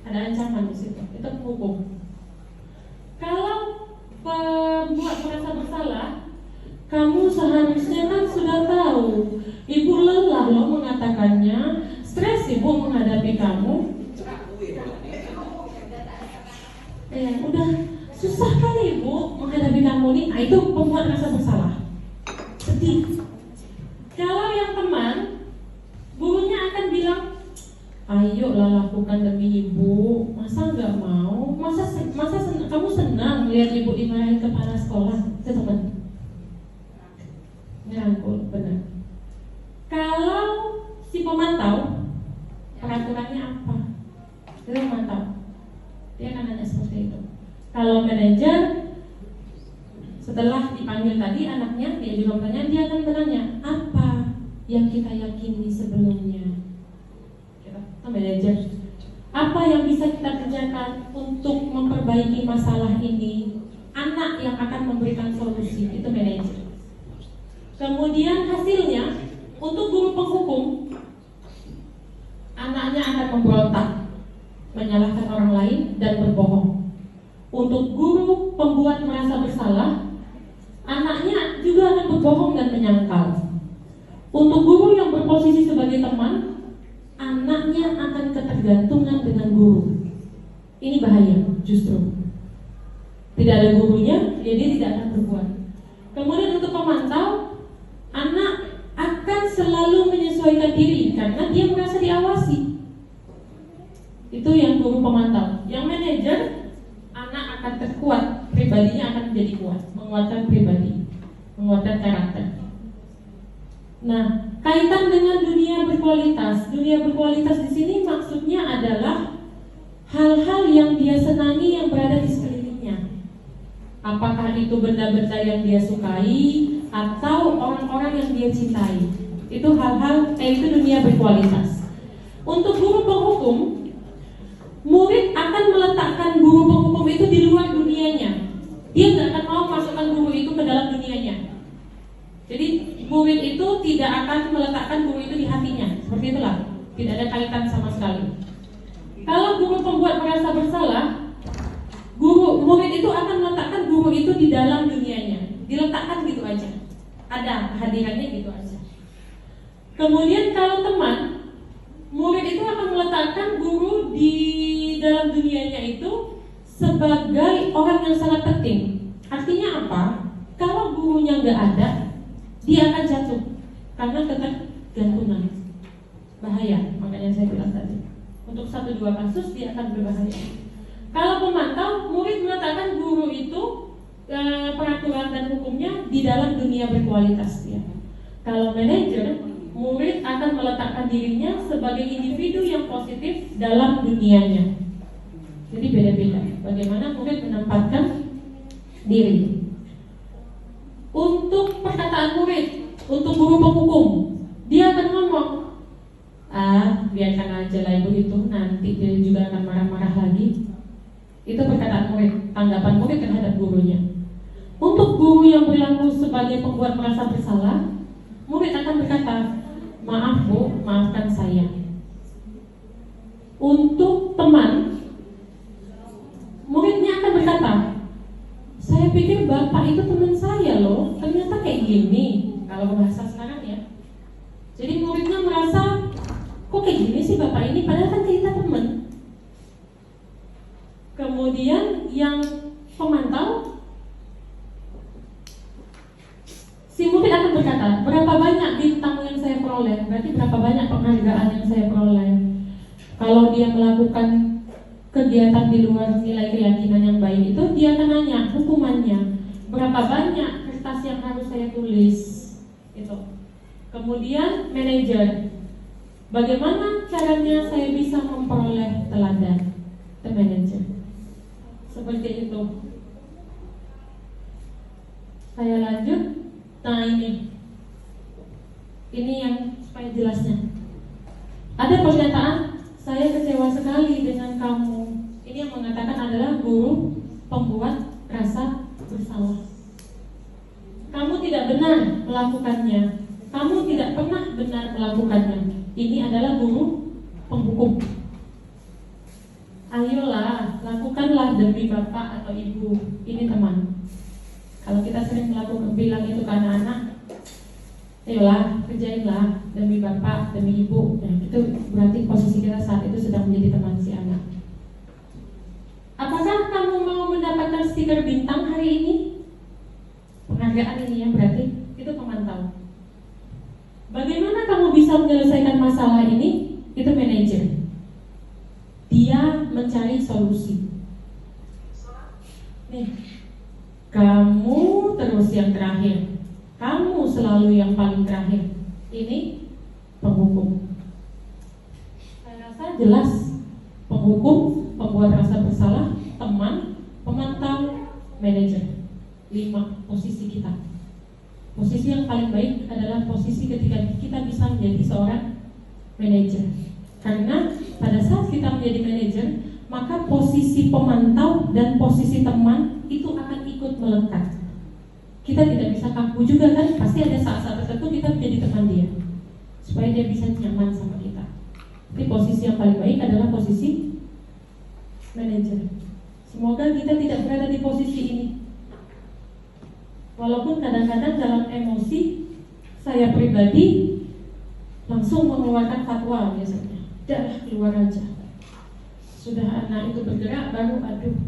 ada ancaman di situ. Itu penghukum. Kalau pembuat merasa bersalah, kamu seharusnya kan sudah tahu, ibu lelah loh mengatakannya, stres ibu menghadapi kamu. Udah susah kali ibu menghadapi kamu nih. Nah, itu pembuat merasa bersalah, sedih. Kalau yang teman, gurunya akan bilang, ayolah lakukan demi ibu, masa nggak mau, kamu senang melihat ibu dimarahin kepala sekolah, itu teman. Ngerangkul, benar. Kalau si pemantau, peraturannya apa? Dia pemantau, dia akan nanya seperti itu. Kalau manajer, setelah dipanggil tadi anaknya, dia juga bertanya, dia akan bertanya, apa yang kita yakini sebelumnya? Manajer, apa yang bisa kita kerjakan untuk memperbaiki masalah ini? Anak yang akan memberikan solusi, itu manajer. Kemudian hasilnya, untuk guru penghukum, anaknya akan memberontak, menyalahkan orang lain dan berbohong. Untuk guru pembuat merasa bersalah, anaknya juga akan berbohong dan menyangkal. Untuk guru yang berposisi sebagai teman, anaknya akan ketergantungan dengan guru. Ini bahaya justru. Tidak ada gurunya, jadi tidak akan berbuat. Kemudian untuk pemantau, anak akan selalu menyesuaikan diri karena dia merasa diawasi. Itu yang guru pemantau. Yang manajer, anak akan terkuat, pribadinya akan menjadi kuat, menguatkan pribadi, menguatkan karakter. Nah, kaitan dengan dunia berkualitas. Dunia berkualitas di sini maksudnya adalah hal-hal yang dia senangi yang berada di sekelilingnya. Apakah itu benda-benda yang dia sukai atau orang-orang yang dia cintai. Itu itu dunia berkualitas. Untuk guru penghukum, murid akan meletakkan guru penghukum itu di luar dunianya. Dia nggak akan mau masukkan guru itu ke dalam dunianya. Jadi murid itu tidak akan meletakkan guru itu di hatinya. Seperti itulah, tidak ada kaitan sama sekali. Kalau guru pembuat merasa bersalah, murid itu akan meletakkan guru itu di dalam dunianya. Diletakkan gitu aja, ada kehadirannya gitu aja. Kemudian kalau teman, murid itu akan meletakkan guru di dalam dunianya itu sebagai orang yang sangat penting. Artinya apa? Kalau gurunya nggak ada, dia akan jatuh karena ketergantungan. Bahaya, makanya saya bilang tadi. Untuk 1-2 kasus dia akan berbahaya. Kalau pemantau, murid mengatakan guru itu peraturan dan hukumnya di dalam dunia berkualitas dia. Kalau manajer, murid akan meletakkan dirinya sebagai individu yang positif dalam dunianya. Jadi beda-beda bagaimana murid menempatkan diri. Untuk perkataan murid, untuk guru penghukum, dia akan ngomong, biarkan aja lah ibu itu, nanti dia juga akan marah-marah lagi. Itu perkataan murid, tanggapan murid terhadap gurunya. Untuk guru yang berlaku sebagai pembuat merasa bersalah, murid akan berkata, maaf bu, maafkan saya. Untuk teman, muridnya akan berkata, saya pikir bapak itu teman saya loh, ternyata kayak gini. Kalau bahasa sekarang ya. Jadi muridnya merasa, kok kayak gini sih bapak ini, padahal kan kita teman. Kemudian yang pemantau, si murid akan berkata, berapa banyak bintang yang saya peroleh, berarti berapa banyak penghargaan yang saya peroleh. Kalau dia melakukan kegiatan di luar nilai keyakinan yang baik itu, dia akan nanya hukumannya, berapa banyak kertas yang harus saya tulis. Itu. Kemudian manajer, bagaimana caranya saya bisa memperoleh teladan. The manager. Seperti itu. Saya lanjut. Nah ini yang supaya jelasnya. Ada pernyataan, saya kecewa sekali dengan kamu. Ini yang mengatakan adalah guru pembuat rasa bersalah. Kamu tidak benar melakukannya. Kamu tidak pernah benar melakukannya. Ini adalah guru penghukum. Ayolah, lakukanlah demi bapak atau ibu. Ini teman. Kalau kita sering bilang itu ke anak-anak, ayolah, kerjainlah demi bapak, demi ibu. Nah, itu berarti posisi kita saat itu sedang menjadi teman si anak. Apakah kamu mau mendapatkan stiker bintang hari ini? Penghargaan ini ya, berarti itu pemantau. Bagaimana kamu bisa menyelesaikan masalah ini? Itu manajer. Dia mencari solusi. Nih, kamu terus yang terakhir. Kamu selalu yang paling terakhir. Ini penghukum. Saya rasa jelas. Penghukum, pembuat rasa bersalah, teman, pemantau, manajer. 5 posisi kita. Posisi yang paling baik adalah posisi ketika kita bisa menjadi seorang manajer. Karena pada saat kita menjadi manajer, maka posisi pemantau dan posisi teman itu akan ikut melekat. Kita tidak bisa kaku juga kan, pasti ada saat-saat tertentu kita menjadi teman dia, supaya dia bisa nyaman sama kita. Jadi posisi yang paling baik adalah posisi manajer. Semoga kita tidak berada di posisi ini. Walaupun kadang-kadang dalam emosi, saya pribadi langsung mengeluarkan fatwa biasanya. Dah keluar aja. Sudah anak itu bergerak baru aduh,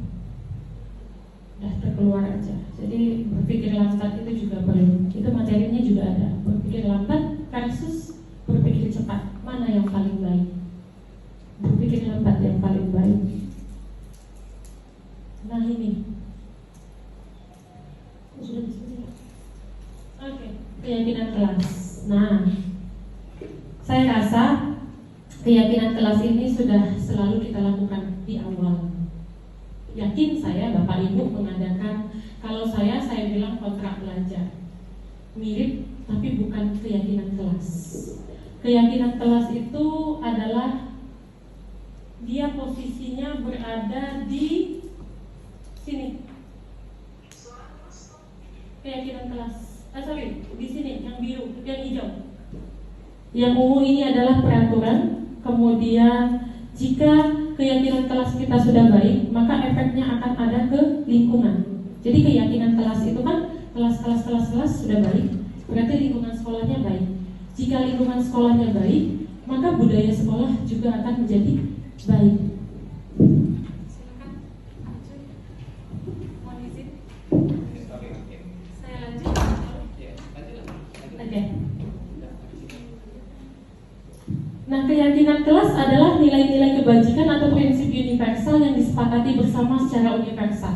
dah terkeluar aja. Jadi berpikir lambat itu juga perlu. Itu materinya juga ada. Berpikir lambat versus berpikir cepat. Mana yang paling baik? Berpikir lambat yang paling baik. Nah ini. Sudah disebut. Oke, keyakinan kelas. Nah, saya rasa keyakinan kelas ini sudah selalu kita lakukan di awal. Yakin saya Bapak Ibu mengadakan, kalau saya bilang kontrak belajar. Mirip tapi bukan keyakinan kelas. Keyakinan kelas itu adalah dia posisinya berada di sini. Keyakinan kelas. Di sini yang biru, yang hijau. Yang ungu ini adalah peraturan. Kemudian jika keyakinan kelas kita sudah baik, maka efeknya akan ada ke lingkungan. Jadi keyakinan kelas itu kan kelas sudah baik, berarti lingkungan sekolahnya baik. Jika lingkungan sekolahnya baik, maka budaya sekolah juga akan menjadi baik. kebajikan atau prinsip universal yang disepakati bersama secara universal.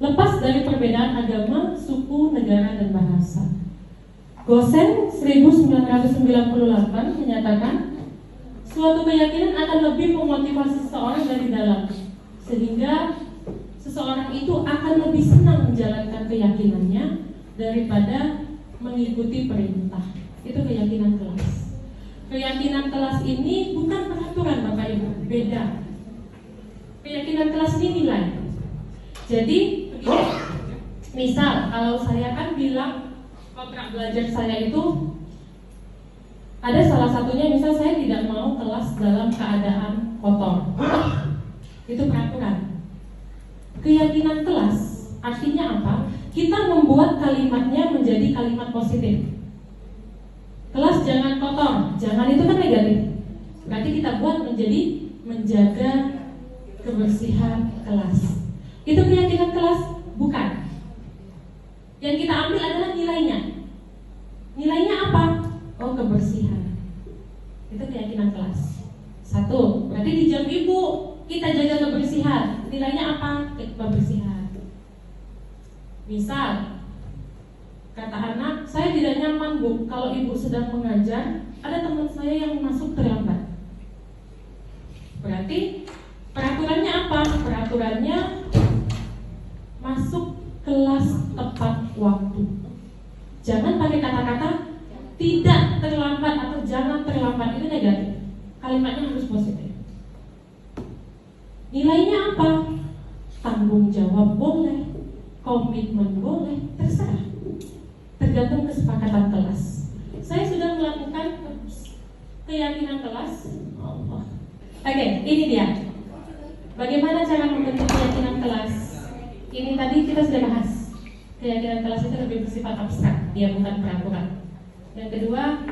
Lepas dari perbedaan agama, suku, negara, dan bahasa. Gosen 1998 menyatakan suatu keyakinan akan lebih memotivasi seseorang dari dalam, sehingga seseorang itu akan lebih senang menjalankan keyakinannya daripada mengikuti perintah. Itu keyakinan kelas. Keyakinan kelas ini bukan peraturan Bapak Ibu, beda. Keyakinan kelas ini nilai. Jadi begini, misal kalau saya kan bilang kontrak belajar saya itu ada salah satunya, misal saya tidak mau kelas dalam keadaan kotor. Itu peraturan. Keyakinan kelas artinya apa? Kita membuat kalimatnya menjadi kalimat positif. Kelas jangan kotor, jangan itu kan negatif. Berarti kita buat menjadi menjaga kebersihan kelas. Itu keyakinan kelas? Bukan. Yang kita ambil adalah nilainya. Nilainya apa? Oh, kebersihan. Itu keyakinan kelas. Satu, berarti di jam ibu kita jaga kebersihan. Nilainya apa? Kebersihan. Misal, kata anak, saya tidak nyaman Bu kalau ibu sedang mengajar, ada teman saya yang masuk terlambat. Berarti peraturannya apa? Peraturannya masuk kelas tepat waktu. Jangan pakai kata-kata tidak terlambat atau jangan terlambat, itu negatif. Kalimatnya harus positif. Nilainya apa? Tanggung jawab boleh, komitmen boleh, terserah. Tergantung kesepakatan kelas. Saya sudah melakukan keyakinan kelas. Allah. Oke, ini dia. Bagaimana cara membentuk keyakinan kelas? Ini tadi kita sudah bahas. Keyakinan kelas itu lebih bersifat abstrak, dia bukan peraturan. Yang kedua,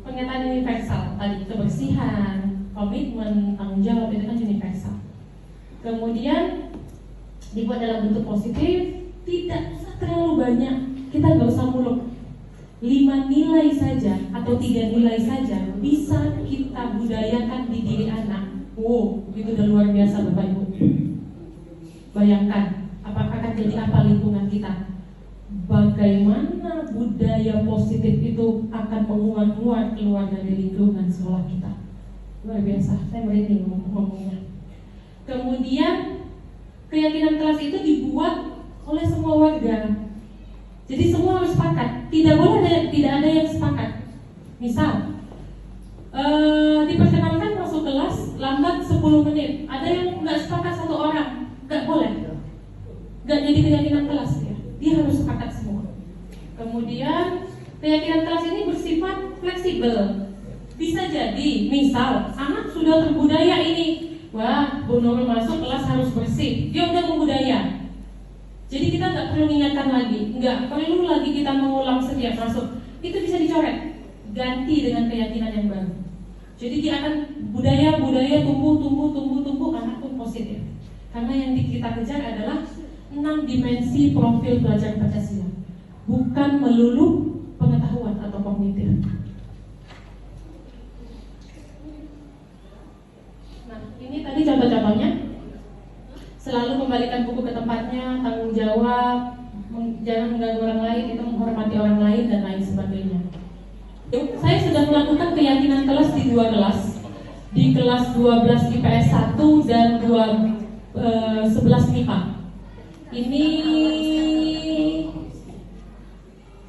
pernyataan universal. Tadi kebersihan, komitmen, tanggung jawab itu kan universal. Kemudian dibuat dalam bentuk positif, tidak usah terlalu banyak. Kita nggak usah muluk. 5 nilai saja atau 3 nilai saja bisa kita budayakan di diri anak. Wow, itu udah luar biasa Bapak Ibu. Bayangkan, apakah akan jadi apa lingkungan kita? Bagaimana budaya positif itu akan menguat-nguat keluar dari lingkungan sekolah kita. Luar biasa, saya merinding ngomongnya. Kemudian keyakinan kelas itu dibuat oleh semua warga. Jadi semua harus sepakat. Tidak ada yang sepakat. Misal, diperkenalkan masuk kelas lambat 10 menit. Ada yang nggak sepakat 1 orang, nggak boleh. Nggak jadi keyakinan kelas ya. Dia harus sepakat semua. Kemudian keyakinan kelas ini bersifat fleksibel. Bisa jadi, misal anak sudah terbudaya ini, wah, Bu Nurul masuk kelas harus bersih. Dia udah membudaya. Jadi kita nggak perlu mengingatkan lagi, nggak perlu lagi kita mengulang setiap masuk. Itu bisa dicoret, ganti dengan keyakinan yang baru. Jadi dia akan budaya tumbuh, anak pun positif. Karena yang kita kejar adalah 6 dimensi profil pelajar Pancasila, bukan melulu pengetahuan atau kognitif. Nah, ini tadi contoh-contohnya. Selalu kembalikan buku ke tempatnya, tanggung jawab, jangan mengganggu orang lain, itu menghormati orang lain dan lain sebagainya. Saya sudah melakukan keyakinan kelas di 2 kelas. Di kelas 12 IPS 1 dan 11 MIPA. Ini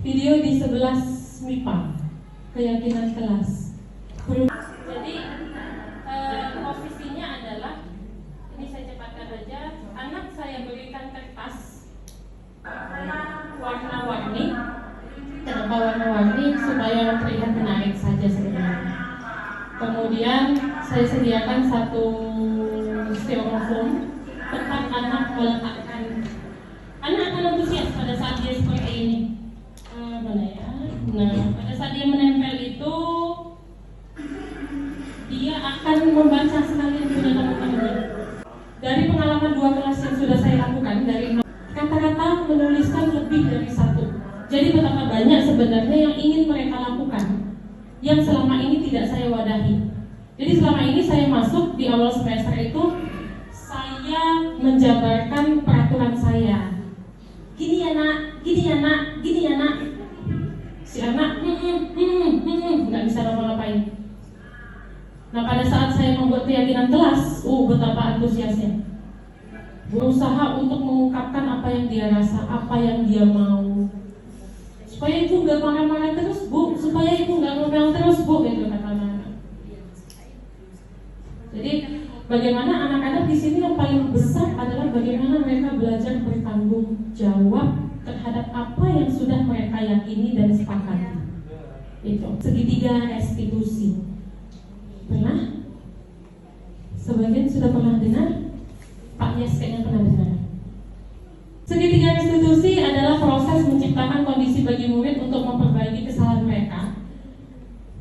video di 11 MIPA, keyakinan kelas. Jadi posisinya adalah, ini saya cepatkan aja, anak saya berikan kertas warna-warni. Kenapa warna-warni? Supaya terlihat menarik saja sebenarnya. Kemudian saya sediakan 1 styrofoam tempat anak meletakkan. Anak akan antusias pada saat dia seperti ini. Mana ya? Nah, pada saat dia menempel itu, dia akan membaca sekalian punya teman-temannya. Dari pengalaman 2 kelas yang sudah saya lakukan, dari kata-kata menuliskan lebih dari 1. Jadi betapa banyak sebenarnya yang ingin mereka lakukan, yang selama ini tidak saya wadahi. Jadi selama ini saya masuk di awal semester itu saya menjabarkan peraturan saya. Gini ya nak, gini ya nak, gini ya nak. Si anak nggak bisa ngapa-ngapain. Nah pada saat saya membuat keyakinan kelas, betapa antusiasnya. Berusaha untuk mengungkapkan apa yang dia rasa, apa yang dia mau. Supaya ibu nggak marah-marah terus bu, supaya ibu nggak ngomel terus bu, gitu kata anak. Jadi bagaimana anak-anak di sini yang paling besar adalah bagaimana mereka belajar bertanggung jawab terhadap apa yang sudah mereka yakini dan sepakati. Itu segitiga restitusi. Pernah? Sebagian sudah pernah dengar? Pak Yes kayaknya pernah dengar. Segitiga restitusi adalah proses menciptakan kondisi bagi murid untuk memperbaiki kesalahan mereka,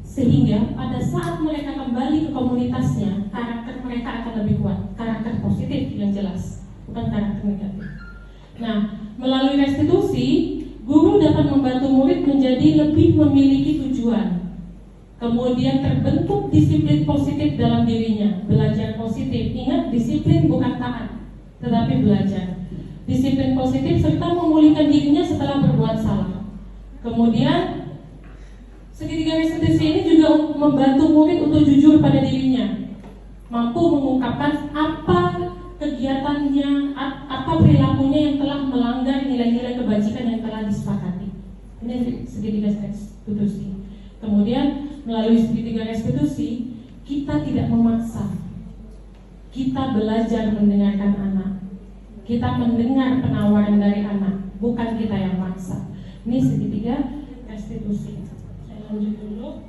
sehingga pada saat mereka kembali ke komunitasnya, karakter mereka akan lebih kuat, karakter positif yang jelas, bukan karakter negatif. Nah, melalui restitusi, guru dapat membantu murid menjadi lebih memiliki tujuan. Kemudian terbentuk disiplin positif dalam dirinya, belajar positif. Ingat, disiplin bukan taat, tetapi belajar. Disiplin positif serta memulihkan dirinya setelah berbuat salah. Kemudian segitiga restitusi ini juga membantu murid untuk jujur pada dirinya, mampu mengungkapkan apa kegiatannya, apa perilakunya yang telah melanggar nilai-nilai kebajikan yang telah disepakati. Ini segitiga restitusi. Kemudian melalui segitiga restitusi, kita tidak memaksa. Kita belajar mendengarkan anak. Kita mendengar penawaran dari anak, bukan kita yang maksa. Ini segitiga restitusi. Saya lanjut dulu.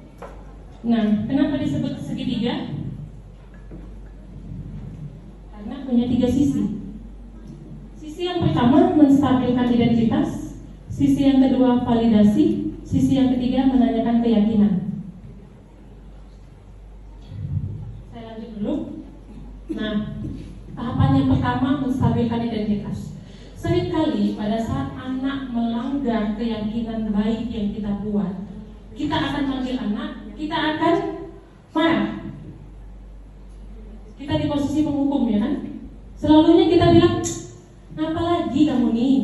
Nah, kenapa disebut segitiga? Karena punya 3 sisi. Sisi yang pertama menstabilkan identitas, sisi yang kedua validasi, sisi yang ketiga menanyakan keyakinan. Saya lanjut dulu. Nah, tahapan yang pertama menstabilkan identitas. Seringkali pada saat anak melanggar keyakinan baik yang kita buat, kita akan manggil anak, kita akan marah. Kita di posisi penghukum, ya kan? Selalunya kita bilang, ngapa lagi kamu nih?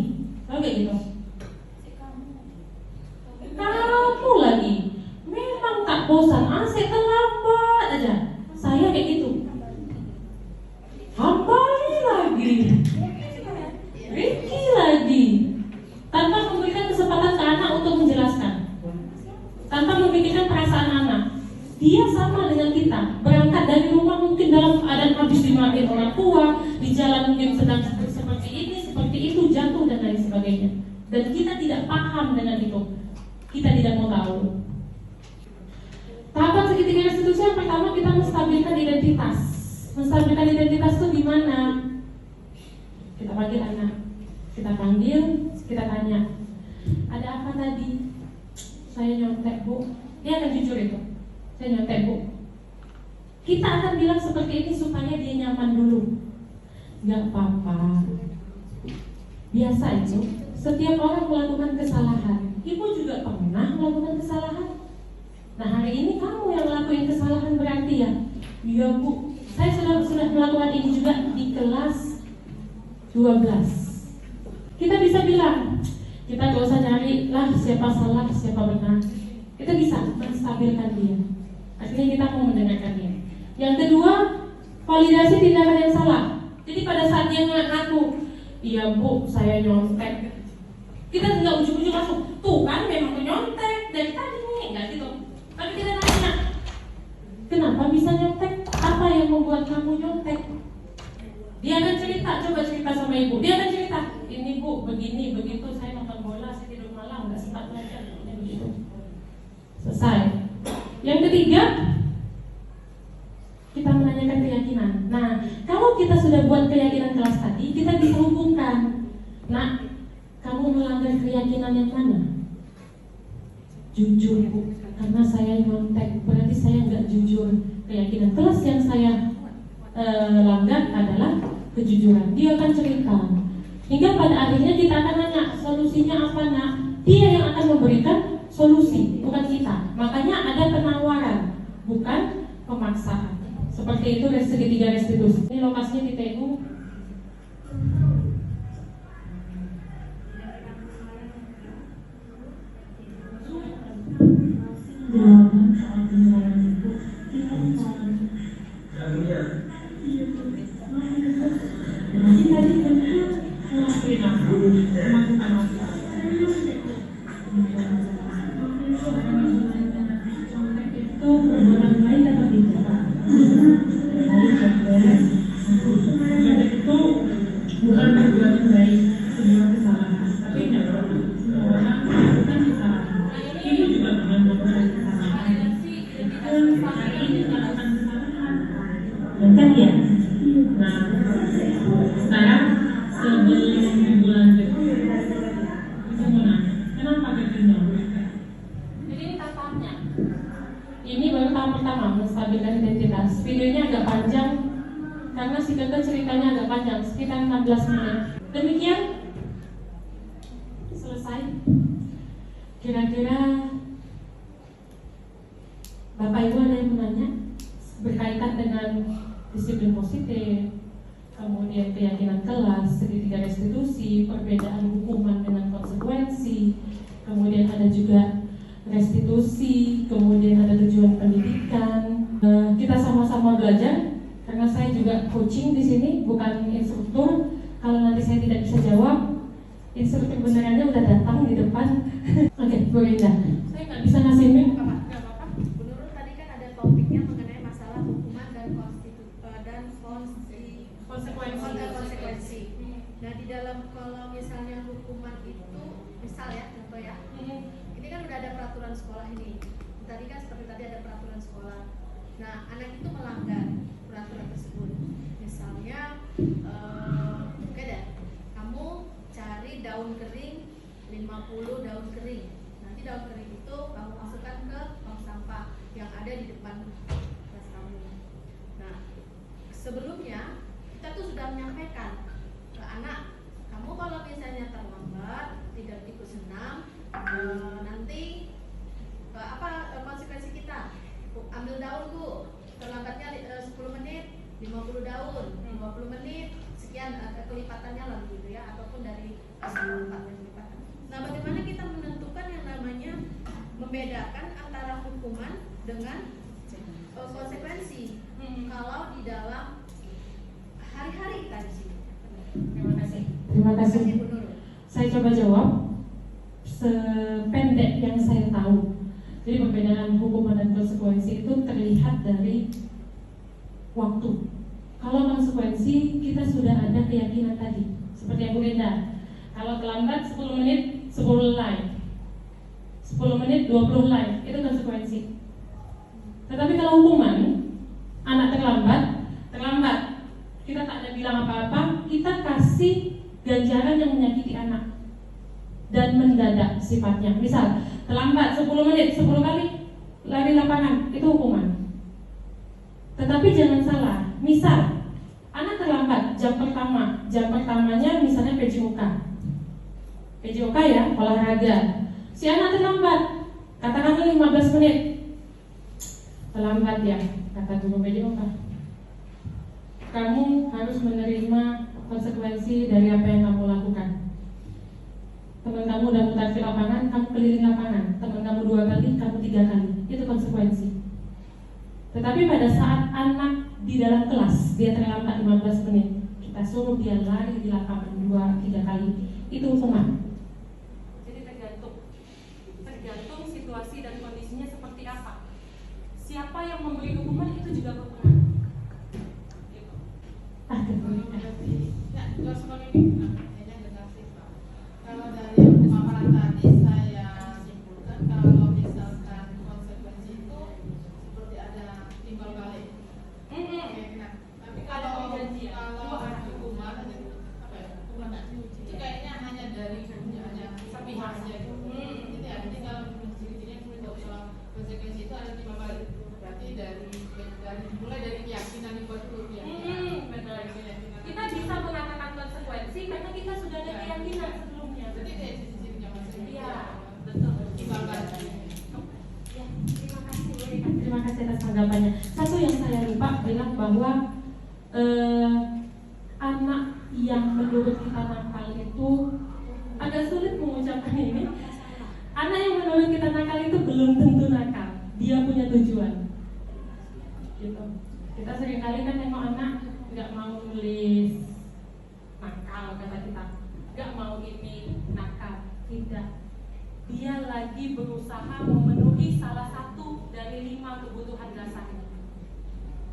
Tahu gak gitu? Kamu lagi. Memang tak bosan, asik terlambat aja. Saya kayak gitu. Apa lagi? Ricky lagi. Tanpa memberikan kesempatan ke anak untuk menjelaskan, tanpa memikirkan perasaan anak. Dia sama dengan kita, berangkat dari rumah mungkin dalam keadaan habis dimarahin orang tua, di jalan mungkin sedang seperti ini, seperti itu, jatuh dan lain sebagainya. Dan kita tidak paham dengan itu, kita tidak mau tahu. Tahapan segitiga restitusi yang pertama, kita menstabilkan identitas. Menstabilkan identitas itu gimana? Kita panggil anak, kita panggil, kita tanya, ada apa tadi? Saya nyontek bu. Dia akan jujur itu. Saya nyontek bu. Kita akan bilang seperti ini supaya dia nyaman dulu. Gak apa-apa. Biasa itu. Setiap orang melakukan kesalahan. Ibu juga pernah melakukan kesalahan. Nah hari ini kamu yang melakukan kesalahan berarti ya. Iya bu. Saya sudah melakukan ini juga di kelas 12. Kita bisa bilang, kita gak usah cari lah siapa salah, siapa benar. Kita bisa menstabilkan dia. Akhirnya kita mau mendengarkan dia. Yang kedua, validasi tindakan yang salah. Jadi pada saat dia ngaku, iya bu, saya nyontek. Kita nggak ujung-ujung langsung, tuh kan memang nyontek dari tadi nih, nggak gitu. Tapi kita nanya, kenapa bisa nyontek? Apa yang membuat kamu nyontek? Dia akan cerita, coba cerita sama ibu. Dia akan cerita, ini bu, begini, begitu. Saya nonton bola, saya tidur malam, nggak sempat belajar. Begitu. Selesai. Yang ketiga, kita menanyakan keyakinan. Nah, kalau kita sudah buat keyakinan kelas tadi, kita bisa hubungkan. Nah, kamu melanggar keyakinan yang mana? Jujur bu, karena saya nyontek, berarti saya nggak jujur. Keyakinan kelas yang saya langgar adalah kejujuran. Dia akan cerita. Hingga pada akhirnya kita akan nanya, solusinya apa nak? Dia yang akan memberikan solusi, bukan kita. Makanya ada penawaran, bukan pemaksaan. Seperti itu segitiga restitusi. Ini lokasinya di TU. Ini baru tahap pertama menstabilkan identitas. Videonya agak panjang karena si kakak ceritanya agak panjang, sekitar 16 menit. Demikian selesai. Kira-kira Bapak Ibu ada yang menanya berkaitan dengan disiplin positif, kemudian keyakinan kelas, segitiga restitusi, perbedaan hukuman dengan konsekuensi, kemudian ada juga restitusi, kemudian ada tujuan pendidikan. Kita sama-sama belajar karena saya juga coaching di sini, bukan instruktur. Kalau nanti saya tidak bisa jawab, instruktur benerannya udah datang di depan. Oke, Bu Rinda. Saya nggak bisa ngasih mic. Nggak apa-apa. Bu Nurul tadi kan ada topiknya mengenai masalah hukuman dan konsekuensi. Nah, di dalam kalau misalnya hukuman itu, misal ya, contoh ya. Ini kan udah ada peraturan sekolah ini. Tadi kan seperti tadi ada peraturan sekolah. Nah, anak itu melanggar peraturan tersebut. Misalnya, oke deh, kamu cari daun kering 50 daun kering. Nanti daun kering itu kamu masukkan ke tong sampah yang ada di depan kelas kamu. Nah, sebelumnya kita tuh sudah menyampaikan ke anak, kamu kalau misalnya terlambat, tidak ikut senam, nanti konsekuensi kita ambil daun Bu, terlambatnya 10 menit 50 daun, 20 menit sekian kelipatannya lah gitu ya, ataupun dari 4 kelipatan. Nah, bagaimana kita menentukan yang namanya membedakan antara hukuman dengan konsekuensi kalau di dalam hari-hari kita di sini? Terima kasih. Terima kasih. Bu Nurul. Saya coba jawab sependek yang saya tahu. Jadi perbedaan hukuman dan konsekuensi itu terlihat dari waktu. Kalau konsekuensi kita sudah ada keyakinan tadi, seperti yang Bu Rinda. Kalau terlambat 10 menit 10 live, 10 menit 20 live, itu konsekuensi. Tetapi kalau hukuman, anak terlambat, kita tak ada bilang apa-apa, kita kasih ganjaran yang menyakiti anak dan mendadak sifatnya. Misal terlambat 10 menit 10 kali lari lapangan, itu hukuman. Tetapi jangan salah, misal anak terlambat jam pertamanya misalnya PJOK ya, olahraga. Si anak terlambat, katakanlah 15 menit. Terlambat ya, kata guru PJOK. Kamu harus menerima konsekuensi dari apa yang kamu lakukan. Teman kamu udah mutar di lapangan, kamu keliling lapangan. Teman kamu 2 kali, kamu 3 kali. Itu konsekuensi. Tetapi pada saat anak di dalam kelas, dia terlambat 15 menit, kita suruh dia lari di lapangan 2-3 kali, itu hukuman. Jadi tergantung situasi dan kondisinya seperti apa. Siapa yang memberi hukuman itu juga hukuman. Kalau dari yang pemaparan tadi saya simpulkan, kalau misalkan konsekuensi itu seperti ada timbal balik. Tapi kalau hukuman itu kayaknya hanya dari hanya sepihak saja gitu. Jadi artinya kalau ciri-cirinya kalau konsekuensi itu ada timbal balik. Berarti dari mulai dari keyakinan itu dulu ya. Kita bisa mengatakan konsekuensi karena anak yang menurut kita nakal itu agak sulit mengucapkan ini. Anak yang menurut kita nakal itu belum tentu nakal, dia punya tujuan. Gitu. Kita seringkali kan nengok anak nggak mau nulis nakal kata kita, nggak mau ini nakal, tidak. Dia lagi berusaha memenuhi salah satu dari 5 kebutuhan dasarnya.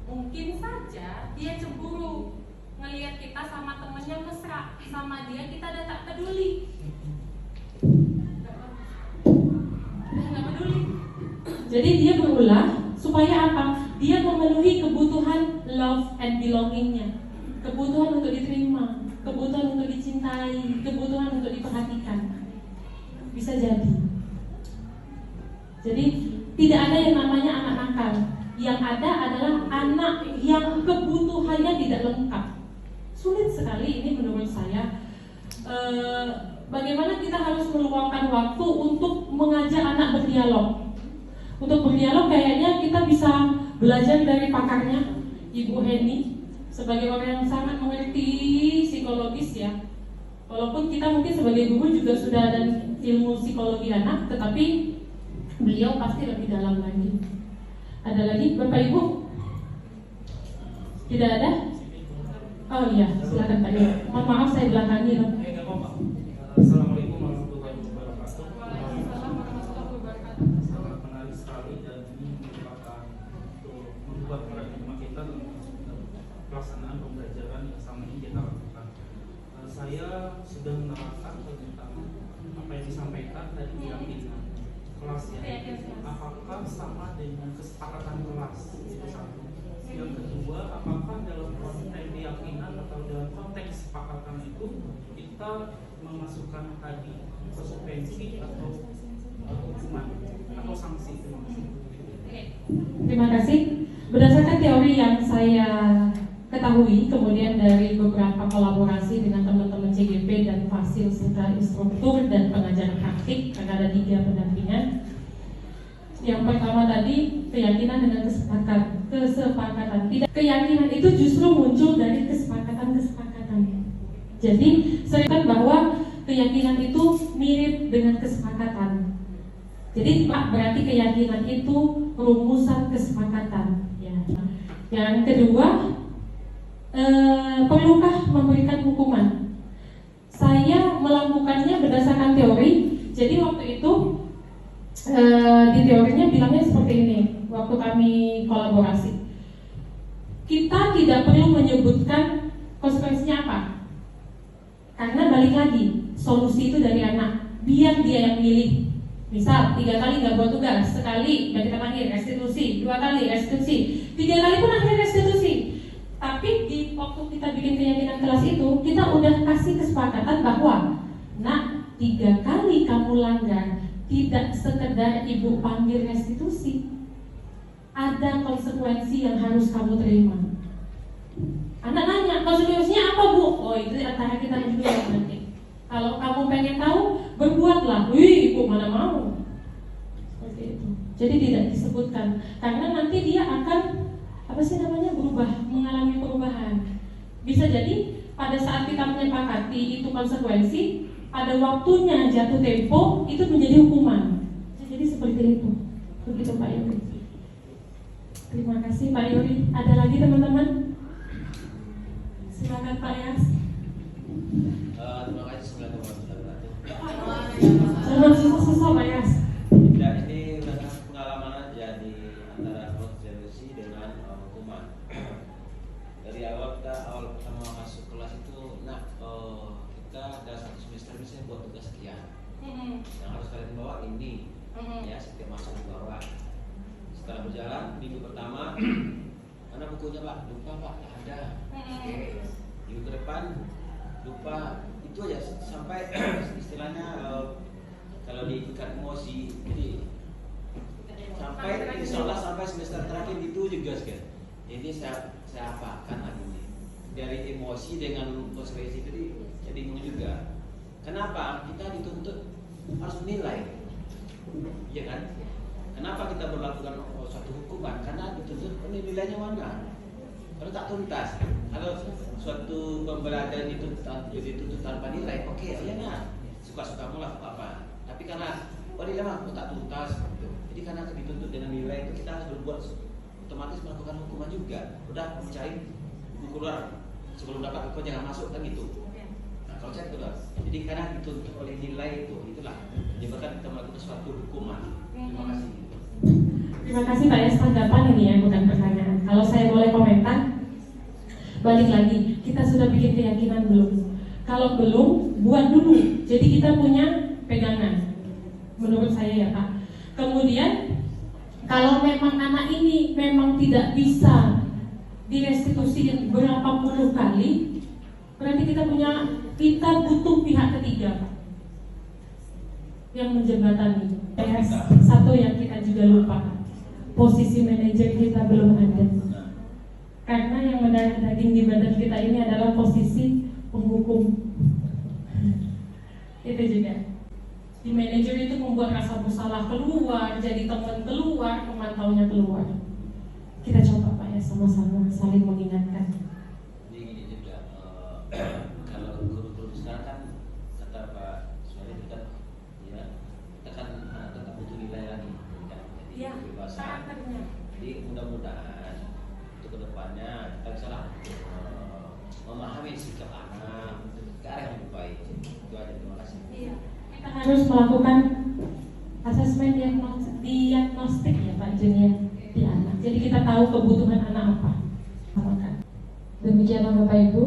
Mungkin saja dia cemburu ngelihat kita sama temennya mesra, sama dia kita udah tak peduli. Nggak peduli. Jadi dia berulah supaya apa? Dia memenuhi kebutuhan love and belongingnya, kebutuhan untuk diterima, kebutuhan untuk dicintai, kebutuhan untuk diperhatikan. Bisa jadi. Jadi tidak ada yang namanya anak nakal. Yang ada adalah anak yang kebutuhannya tidak lengkap. Sulit sekali ini menurut saya. Bagaimana kita harus meluangkan waktu untuk mengajak anak berdialog. Untuk berdialog kayaknya kita bisa belajar dari pakarnya, Ibu Heni, sebagai orang yang sangat mengerti psikologis ya. Walaupun kita mungkin sebagai guru juga sudah ada ilmu psikologi anak, tetapi beliau pasti lebih dalam lagi. Ada lagi Bapak Ibu? Tidak ada? Oh iya, silakan Pak Ibu. Mohon maaf saya belakangi loh. Assalamualaikum warahmatullahi wabarakatuh. Waalaikumsalam warahmatullahi wabarakatuh. Sangat menarik sekali dan ini merupakan untuk membuat paradigma kita tentang pelaksanaan pembelajaran yang sama ini kita lakukan. Saya sudah menerangkan tentang apa yang disampaikan tadi keyakinan kelas ya. Apakah sama dengan kesepakatan kelas? Itu satu. Yang kedua, apakah dalam konteks keyakinan atau dalam konteks kesepakatan itu kita memasukkan tadi konsekuensi atau hukuman atau sanksi? Terima kasih. Berdasarkan teori yang saya ketahui, kemudian dari beberapa kolaborasi dengan teman-teman CGP dan Fasil serta instruktur dan pengajar praktik, karena ada 3 pendampingan. Yang pertama tadi keyakinan dengan kesepakatan. Tidak, keyakinan itu justru muncul dari kesepakatan. Jadi seringkan bahwa keyakinan itu mirip dengan kesepakatan. Jadi berarti keyakinan itu rumusan kesepakatan. Ya. Yang kedua, perlukah memberikan hukuman? Saya melakukannya berdasarkan teori. Jadi waktu itu di teorinya bilangnya seperti ini. Waktu kami kolaborasi, kita tidak perlu menyebutkan konsekuensinya apa, karena balik lagi solusi itu dari anak, biar dia yang milih. Misal 3 kali nggak buat tugas, sekali berarti kita panggil restitusi, 2 kali restitusi, 3 kali pun akhirnya restitusi. Tapi di waktu kita bikin keyakinan kelas itu, kita udah kasih kesepakatan bahwa nak 3 kali kamu langgar, tidak sekedar ibu panggil restitusi, ada konsekuensi yang harus kamu terima. Anak nanya, konsekuensinya apa Bu? Oh itu antara kita berdua nanti. Kalau kamu pengen tahu, berbuatlah. Wih, ibu mana mau? Seperti itu. Jadi tidak disebutkan, karena nanti dia akan berubah, mengalami perubahan. Bisa jadi pada saat kita menyepakati itu konsekuensi, pada waktunya jatuh tempo itu menjadi hukuman. Jadi seperti itu. Begitu Pak Yuri. Terima kasih Pak Yuri. Ada lagi teman-teman? Silakan Pak Yas. Terima kasih semua teman-teman. Jangan susah-susah Pak Yas. Dan ini adalah pengalaman aja di antara konstitusi dengan hukuman. Dari awal pertama masuk kelas itu, kita ada 1 semester misalnya buat tugas sekian. Yang harus kalian bawa ini, ya setiap masuk dibawa. Setelah berjalan minggu pertama, mana bukunya Pak? Lupa Pak, ada. Oke. Minggu ke depan lupa, itu aja sampai istilahnya kalau di tingkat emosi, jadi sampai insyaallah sampai semester terakhir itu juga kan. Ini saya apakan lagi ini dari emosi dengan konsekuensi itu jadi bingung juga. Kenapa kita dituntut harus menilai, ya kan? Kenapa kita berlakukan suatu hukuman? Karena dituntut nilainya mana? kalau tak tuntas. Kalau suatu pembelajaran itu dituntut tanpa nilai, oke, ya nah, suka-suka mulai apa. Tapi karena dia mah tak tuntas, gitu. Jadi karena dituntut dengan nilai itu kita harus berbuat otomatis melakukan hukuman juga. Udah mencari buku keluar sebelum dapat kau jangan masuk kan gitu. Nah, kalau saya keluar. Jadi karena dituntut oleh nilai itulah menyebabkan kita melakukan suatu hukuman. Terima kasih. Terima kasih Pak Yas, tanggapan ini ya, bukan pertanyaan. Kalau saya boleh komentar, balik lagi, kita sudah bikin keyakinan belum? Kalau belum, buat dulu. Jadi kita punya pegangan, menurut saya ya Pak. Kemudian, kalau memang anak ini memang tidak bisa direstitusi berapa puluh kali, berarti kita butuh pihak ketiga Pak, yang menjembatani. Satu yang kita juga lupa, posisi manajer kita belum ada. Karena yang mendarah daging di badan kita ini adalah posisi penghukum. Itu juga. Di manajer itu membuat rasa bersalah keluar, jadi teman keluar, pemantaunya keluar. Kita coba Pak ya, sama-sama saling mengingatkan. Jadi gini juga, kalau guru-guru sekarang kan kata Pak Suhadi kita, ya, kita kan tetap butuh nilai lagi, kan? Jadi Ya, kebebasan. karakternya. Jadi mudah-mudahan untuk kedepannya kita bisa lah memahami sikap anak ke arah yang lebih baik. Itu aja, terima kasih. Iya. Kita harus melakukan asesmen diagnostik ya Pak Junior di anak. Jadi kita tahu kebutuhan anak apa. Demikianlah Bapak Ibu,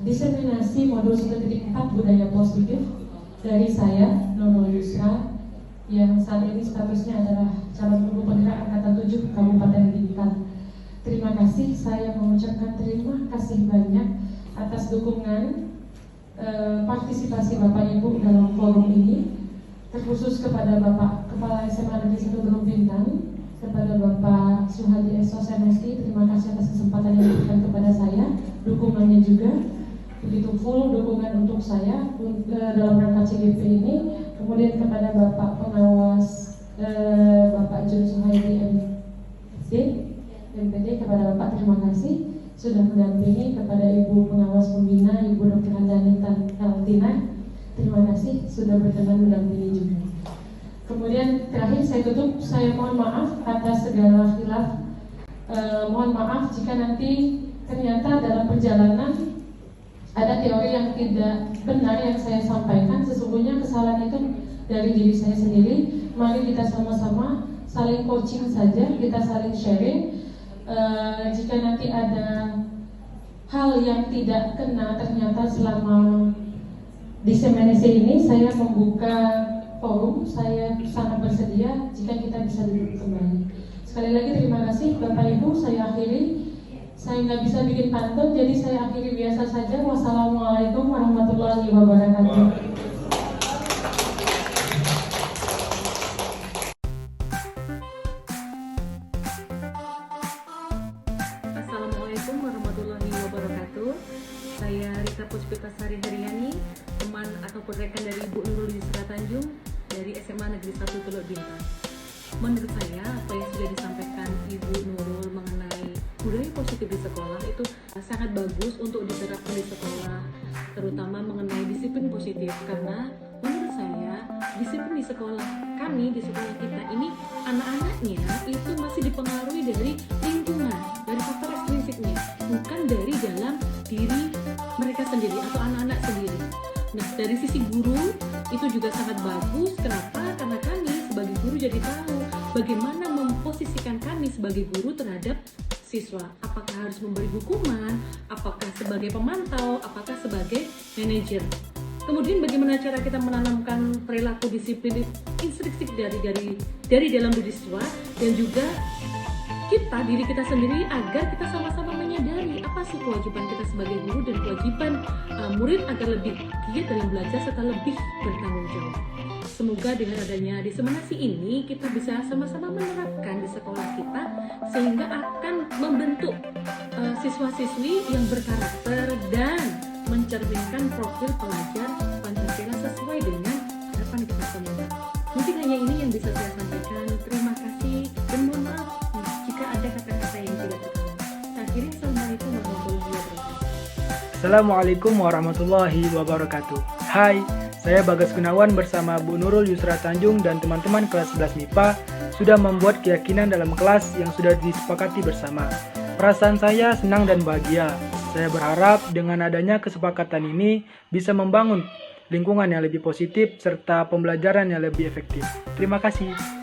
diseminasi modul 1.4 budaya positif dari saya Nurul Yusra yang saat ini statusnya adalah calon guru penggerak angkatan 7 Kabupaten Bintan. Terima kasih, saya mengucapkan terima kasih banyak atas dukungan partisipasi Bapak Ibu dalam forum ini, terkhusus kepada Bapak Kepala SMA Negeri 1 Belum Bintan, kepada Bapak Suhadi SOSMSI, terima kasih atas kesempatan yang diberikan kepada saya, dukungannya juga begitu full dukungan untuk saya dalam rangka CGP ini. Kemudian kepada Bapak Pengawas Bapak Jun Suhaidi MPD, kepada Bapak terima kasih sudah mendampingi. Kepada Ibu Pengawas Pembina Ibu Dr. Handani Kaltina, terima kasih sudah berkenan mendampingi juga. Kemudian terakhir saya tutup, saya mohon maaf atas segala khilaf. Mohon maaf jika nanti ternyata dalam perjalanan ada teori yang tidak benar yang saya sampaikan. Sesungguhnya kesalahan itu dari diri saya sendiri. Mari kita sama-sama saling coaching saja, kita saling sharing. Jika nanti ada hal yang tidak kena ternyata selama diseminasi ini, saya membuka forum, saya sangat bersedia jika kita bisa duduk kembali. Sekali lagi terima kasih Bapak Ibu, saya akhiri. Saya nggak bisa bikin pantun, jadi saya akhiri biasa saja. Wassalamualaikum warahmatullahi wabarakatuh. Assalamualaikum warahmatullahi wabarakatuh. Saya Rita Puspitasari Heriani, teman ataupun rekan dari Ibu Nurul Yusra Tanjung dari SMA Negeri 1 Teluk Bintan. Menurut saya apa yang sudah disampaikan Ibu Nurul mengenai budaya positif di sekolah itu sangat bagus untuk diterapkan di sekolah, terutama mengenai disiplin positif, karena menurut saya disiplin di sekolah kami, di sekolah kita ini, anak-anaknya itu masih dipengaruhi dari lingkungan, dari faktor ekstrinsiknya, bukan dari dalam diri mereka sendiri atau anak-anak sendiri. Nah, dari sisi guru itu juga sangat bagus. Kenapa? Karena kami sebagai guru jadi tahu bagaimana memposisikan kami sebagai guru terhadap siswa. Apakah harus memberi hukuman, apakah sebagai pemantau, apakah sebagai manajer. Kemudian bagaimana cara kita menanamkan perilaku disiplin intrinsik dari dalam diri siswa, dan juga diri kita sendiri, agar kita sama-sama menyadari apa sih kewajiban kita sebagai guru dan kewajiban murid agar lebih giat dalam belajar serta lebih bertanggung jawab. Semoga dengan adanya diseminasi ini kita bisa sama-sama menerapkan di sekolah kita, sehingga akan membentuk siswa-siswi yang berkarakter dan mencerminkan profil pelajar Pancasila sesuai dengan harapan kita semua. Mungkin hanya ini yang bisa saya sampaikan. Terima kasih dan mohon maaf jika ada kata-kata yang tidak berkenan. Assalamualaikum warahmatullahi wabarakatuh. Hai, saya Bagas Gunawan bersama Bu Nurul Yusra Tanjung dan teman-teman kelas 11 MIPA sudah membuat keyakinan dalam kelas yang sudah disepakati bersama. Perasaan saya senang dan bahagia. Saya berharap dengan adanya kesepakatan ini bisa membangun lingkungan yang lebih positif serta pembelajaran yang lebih efektif. Terima kasih.